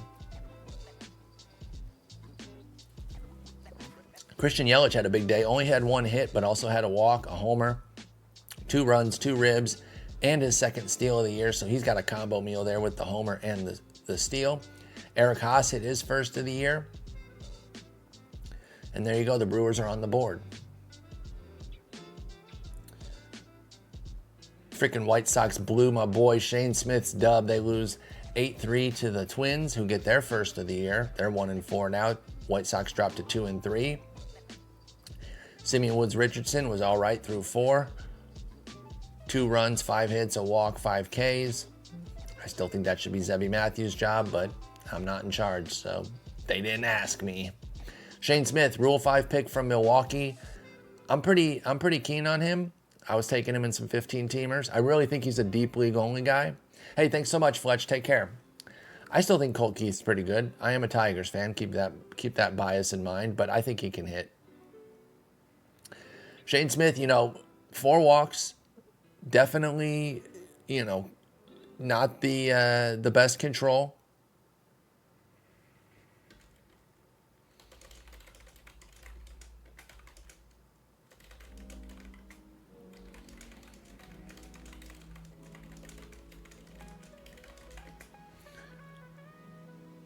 Christian Yelich had a big day. Only had one hit, but also had a walk, a homer, 2 runs, 2 ribs, and his second steal of the year. So he's got a combo meal there with the homer and the steal. Eric Haas hit his first of the year. And there you go. The Brewers are on the board. Freaking White Sox blew my boy Shane Smith's dub. They lose 8-3 to the Twins, who get their first of the year. They're 1-4 now. White Sox dropped to 2-3. Simeon Woods Richardson was all right through 4. 2 runs, 5 hits, a walk, 5 Ks. I still think that should be Zebby Matthews' job, but I'm not in charge, so they didn't ask me. Shane Smith, Rule 5 pick from Milwaukee. I'm pretty keen on him. I was taking him in some 15-teamers. I really think he's a deep league only guy. Hey, thanks so much, Fletch. Take care. I still think Colt Keith's pretty good. I am a Tigers fan. Keep that bias in mind, but I think he can hit. Shane Smith, 4 walks, definitely, not the best control.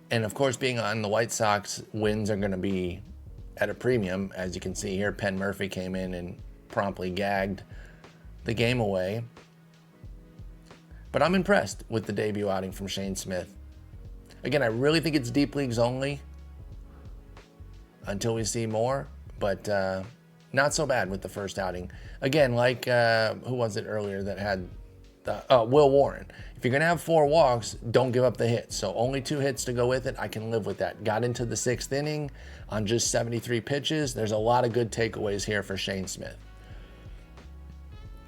And of course, being on the White Sox, wins are going to be at a premium. As you can see here, Penn Murphy came in and promptly gagged the game away. But I'm impressed with the debut outing from Shane Smith. Again, I really think it's deep leagues only until we see more, but not so bad with the first outing. Again, like who was it earlier that had Will Warren. If you're going to have 4 walks, don't give up the hits. So only 2 hits to go with it. I can live with that. Got into the 6th inning on just 73 pitches. There's a lot of good takeaways here for Shane Smith.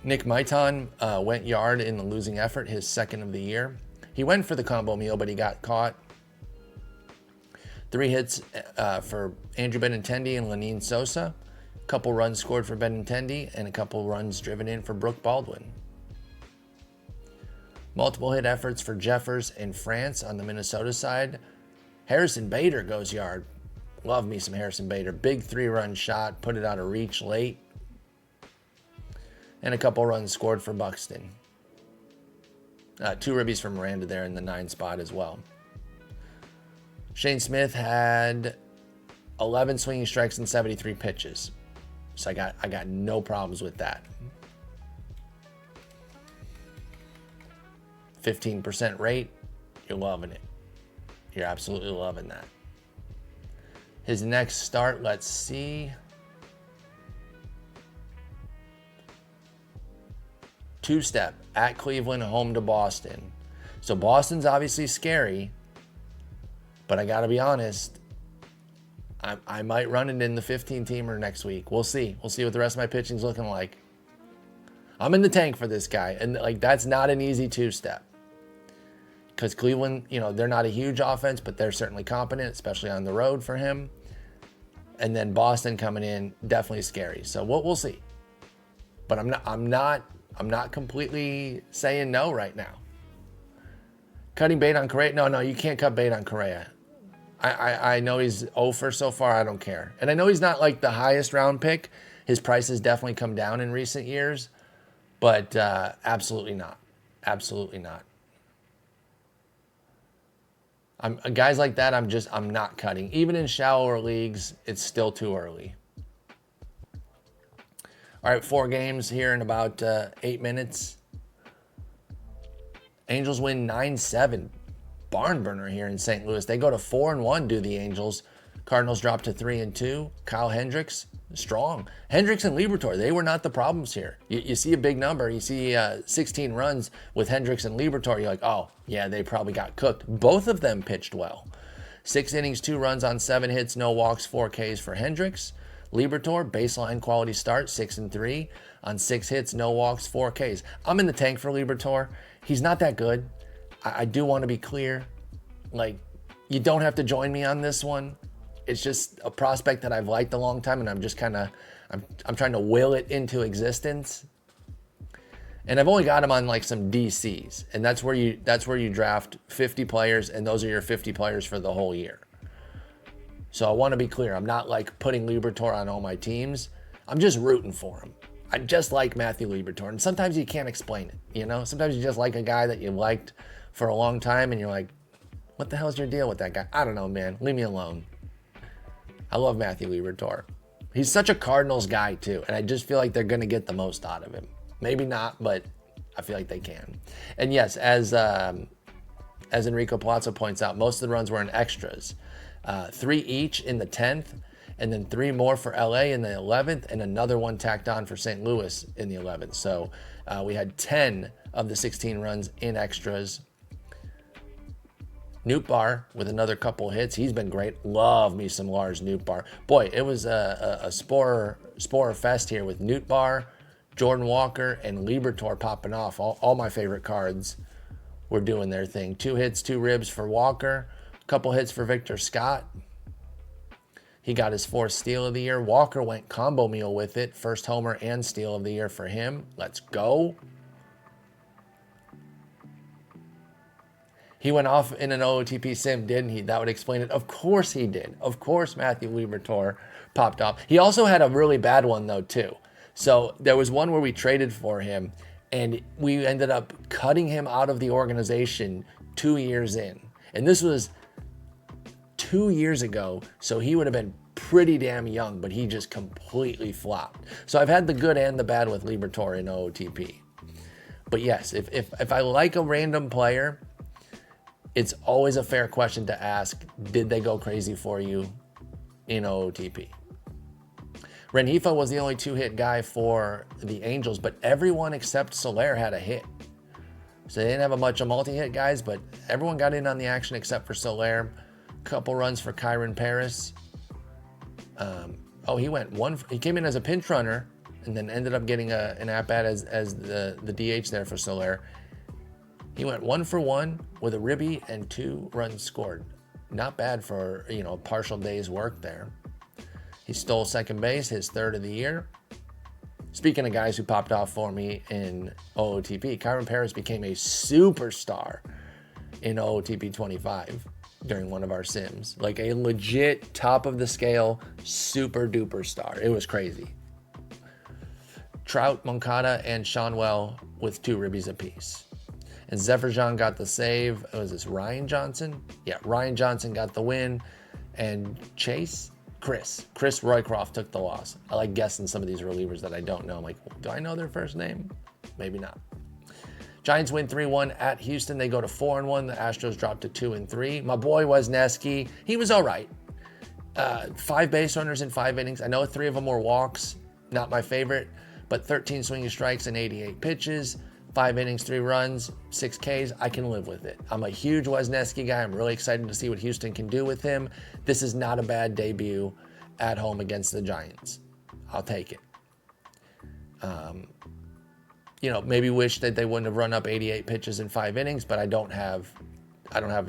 Nick Maitan went yard in the losing effort, his 2nd of the year. He went for the combo meal, but he got caught. 3 hits for Andrew Benintendi and Lenine Sosa. A couple runs scored for Benintendi and a couple runs driven in for Brooke Baldwin. Multiple hit efforts for Jeffers and France on the Minnesota side. Harrison Bader goes yard. Love me some Harrison Bader. Big 3-run shot, put it out of reach late. And a couple runs scored for Buxton. 2 ribbies for Miranda there in the 9 spot as well. Shane Smith had 11 swinging strikes and 73 pitches. So I got no problems with that. 15% rate, you're loving it. You're absolutely loving that. His next start, let's see. 2-step at Cleveland, home to Boston. So Boston's obviously scary, but I got to be honest, I might run it in the 15-teamer next week. We'll see. We'll see what the rest of my pitching's looking like. I'm in the tank for this guy, and that's not an easy 2-step. Because Cleveland, they're not a huge offense, but they're certainly competent, especially on the road for him. And then Boston coming in, definitely scary. So we'll see. But I'm not completely saying no right now. Cutting bait on Correa? No, you can't cut bait on Correa. I know he's 0 so far. I don't care. And I know he's not like the highest round pick. His price has definitely come down in recent years. But absolutely not. Absolutely not. Guys like that, I'm not cutting. Even in shallower leagues, it's still too early. All right, 4 games here in about 8 minutes. Angels win 9-7. Barn burner here in St. Louis. They go to 4-1, do the Angels. Cardinals dropped to 3-2. Kyle Hendricks, strong. Hendricks and Liberatore, they were not the problems here. You see a big number. You see 16 runs with Hendricks and Liberatore. You're like, oh, yeah, they probably got cooked. Both of them pitched well. 6 innings, 2 runs on 7 hits, no walks, 4 Ks for Hendricks. Liberatore, baseline quality start, 6-3 on 6 hits, no walks, 4 Ks. I'm in the tank for Liberatore. He's not that good. I do want to be clear. Like, you don't have to join me on this one. It's just a prospect that I've liked a long time, and I'm just kind of, I'm trying to will it into existence. And I've only got him on like some DCs, and that's where you draft 50 players, and those are your 50 players for the whole year. So I want to be clear. I'm not like putting Liberatore on all my teams. I'm just rooting for him. I just like Matthew Liberatore, and sometimes you can't explain it. You know, sometimes you just like a guy that you liked for a long time, and you're like, what the hell's your deal with that guy? I don't know, man. Leave me alone. I love Matthew Liberatore. He's such a Cardinals guy too, and I just feel like they're going to get the most out of him. Maybe not, but I feel like they can. And yes, as Enrico Palazzo points out, most of the runs were in extras. 3 each in the 10th, and then 3 more for LA in the 11th, and another one tacked on for St. Louis in the 11th. So we had 10 of the 16 runs in extras. Nootbaar with another couple hits. He's been great. Love me some Lars Nootbaar. Boy, it was a spore fest here with Nootbaar, Jordan Walker, and Liberatore popping off. All my favorite cards were doing their thing. 2 hits, 2 ribs for Walker. A couple hits for Victor Scott. He got his 4th steal of the year. Walker went combo meal with it. First homer and steal of the year for him. Let's go. He went off in an OOTP sim, didn't he? That would explain it. Of course he did. Of course Matthew Liberatore popped off. He also had a really bad one, though, too. So there was one where we traded for him, and we ended up cutting him out of the organization 2 years in. And this was 2 years ago, so he would have been pretty damn young, but he just completely flopped. So I've had the good and the bad with Liberatore in OOTP. But yes, if I like a random player, it's always a fair question to ask, did they go crazy for you in OOTP? Rengifo was the only 2-hit guy for the Angels, but everyone except Soler had a hit. So they didn't have a bunch of multi-hit guys, but everyone got in on the action except for Soler. Couple runs for Kyron Paris. He came in as a pinch runner and then ended up getting an at-bat as the DH there for Soler. He went 1 for 1 with a ribby and 2 runs scored. Not bad for, a partial day's work there. He stole second base, his 3rd of the year. Speaking of guys who popped off for me in OOTP, Kyron Paris became a superstar in OOTP 25 during one of our sims. Like a legit top of the scale super duper star. It was crazy. Trout, Moncada, and Seanwell with 2 ribbies apiece. And Zephyr Jean got the save. Was this Ryan Johnson? Yeah, Ryan Johnson got the win. And Chris Roycroft took the loss. I like guessing some of these relievers that I don't know. I'm like, do I know their first name? Maybe not. Giants win 3-1 at Houston. They go to 4-1. The Astros drop to 2-3. My boy Wesneski, he was all right. 5 base runners in 5 innings. I know 3 of them were walks. Not my favorite, but 13 swinging strikes and 88 pitches. 5 innings, 3 runs, 6 Ks. I can live with it. I'm a huge Wesneski guy. I'm really excited to see what Houston can do with him. This is not a bad debut at home against the Giants. I'll take it. Maybe wish that they wouldn't have run up 88 pitches in 5 innings, but I don't have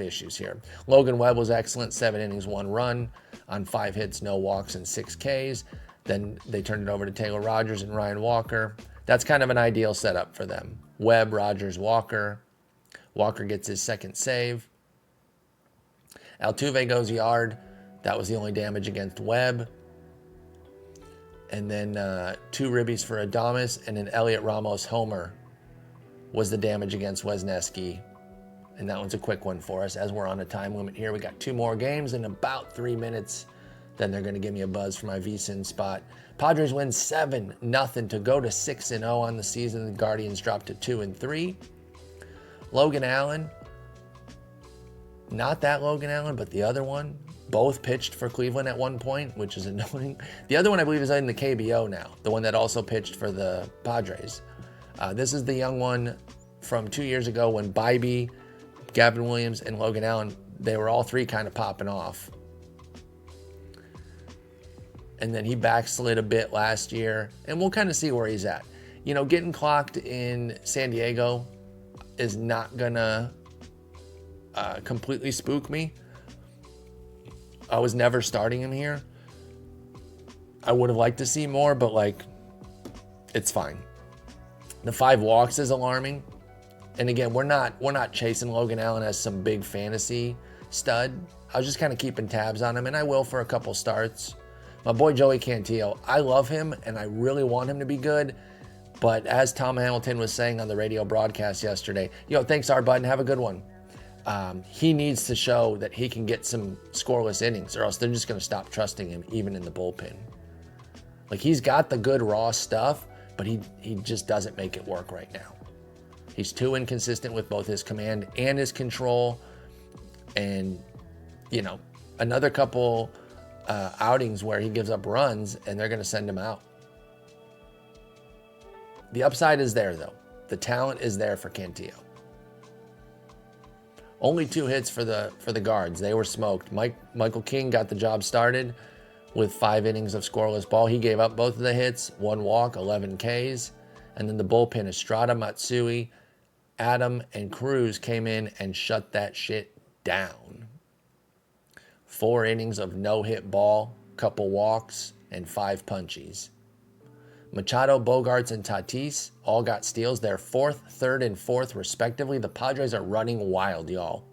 issues here. Logan Webb was excellent. 7 innings, 1 run on 5 hits, no walks, and 6 Ks. Then they turned it over to Taylor Rogers and Ryan Walker. That's kind of an ideal setup for them. Webb, Rogers, Walker. Walker gets his 2nd save. Altuve goes yard. That was the only damage against Webb. And then 2 ribbies for Adames, and an Elliot Ramos homer was the damage against Wesneski. And that one's a quick one for us as we're on a time limit here. We got 2 more games in about 3 minutes. Then they're going to give me a buzz for my VSIN spot. Padres win 7-0 to go to 6-0 on the season. The Guardians drop to 2-3. Logan Allen, not that Logan Allen, but the other one, both pitched for Cleveland at one point, which is annoying. The other one I believe is in the KBO now, the one that also pitched for the Padres. This is the young one from 2 years ago when Bybee, Gavin Williams, and Logan Allen, they were all three kind of popping off. And then he backslid a bit last year, and we'll kind of see where he's at. You know, getting clocked in San Diego is not gonna completely spook me. I was never starting him here. I would have liked to see more, but like, it's fine. The 5 walks is alarming. And again, we're not chasing Logan Allen as some big fantasy stud. I was just kind of keeping tabs on him, and I will for a couple starts. My boy Joey Cantillo, I love him, and I really want him to be good. But as Tom Hamilton was saying on the radio broadcast yesterday, thanks, R. Button, have a good one. He needs to show that he can get some scoreless innings, or else they're just going to stop trusting him, even in the bullpen. Like, he's got the good raw stuff, but he just doesn't make it work right now. He's too inconsistent with both his command and his control. And, another couple outings where he gives up runs, and they're going to send him out. The upside is there, though. The talent is there for Cantillo. Only 2 hits for the guards. They were smoked. Michael King got the job started with 5 innings of scoreless ball. He gave up both of the hits, 1 walk, 11 Ks. And then the bullpen, Estrada, Matsui, Adam, and Cruz came in and shut that shit down. 4 innings of no-hit ball, couple walks, and 5 punchies. Machado, Bogarts, and Tatis all got steals. They're 4th, 3rd, and 4th, respectively. The Padres are running wild, y'all.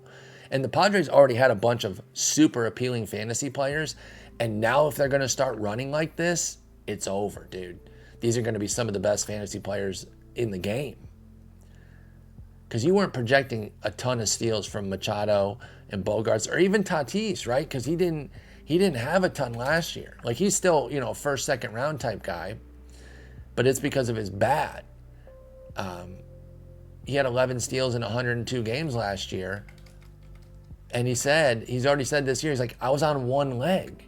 And the Padres already had a bunch of super appealing fantasy players. And now if they're going to start running like this, it's over, dude. These are going to be some of the best fantasy players in the game. Because you weren't projecting a ton of steals from Machado and Bogarts, or even Tatis, right? Because he didn't have a ton last year. Like, he's still, first, second round type guy. But it's because of his bat. He had 11 steals in 102 games last year. And he's already said this year, he's like, I was on 1 leg.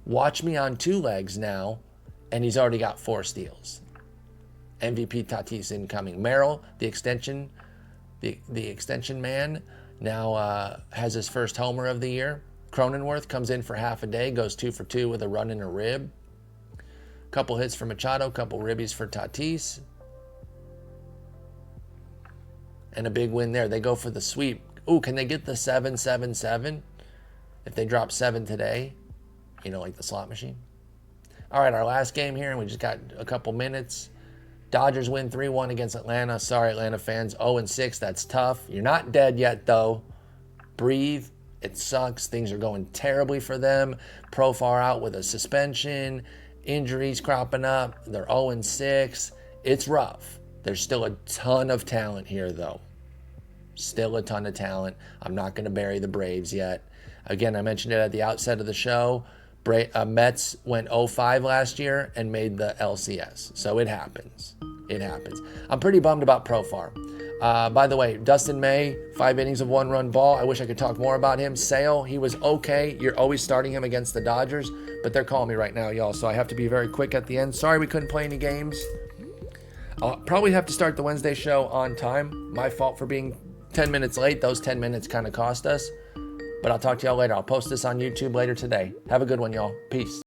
Watch me on 2 legs now. And he's already got 4 steals. MVP Tatis incoming. Merrill, the extension man, now has his first homer of the year. Cronenworth comes in for half a day, goes 2 for 2 with a run and a rib. Couple hits for Machado, couple ribbies for Tatis. And a big win there. They go for the sweep. Ooh, can they get the 7-7-7? If they drop 7 today, like the slot machine. All right, our last game here, and we just got a couple minutes. Dodgers win 3-1 against Atlanta. Sorry, Atlanta fans. 0-6, that's tough. You're not dead yet, though. Breathe. It sucks. Things are going terribly for them. Profar out with a suspension. Injuries cropping up. They're 0-6. It's rough. There's still a ton of talent here, though. Still a ton of talent. I'm not going to bury the Braves yet. Again, I mentioned it at the outset of the show. Mets went 0-5 last year and made the LCS. So it happens. It happens. I'm pretty bummed about Profar. By the way, Dustin May, 5 innings of 1-run ball. I wish I could talk more about him. Sale, he was okay. You're always starting him against the Dodgers, but they're calling me right now, y'all, so I have to be very quick at the end. Sorry we couldn't play any games. I'll probably have to start the Wednesday show on time. My fault for being 10 minutes late. Those 10 minutes kind of cost us, but I'll talk to y'all later. I'll post this on YouTube later today. Have a good one, y'all. Peace.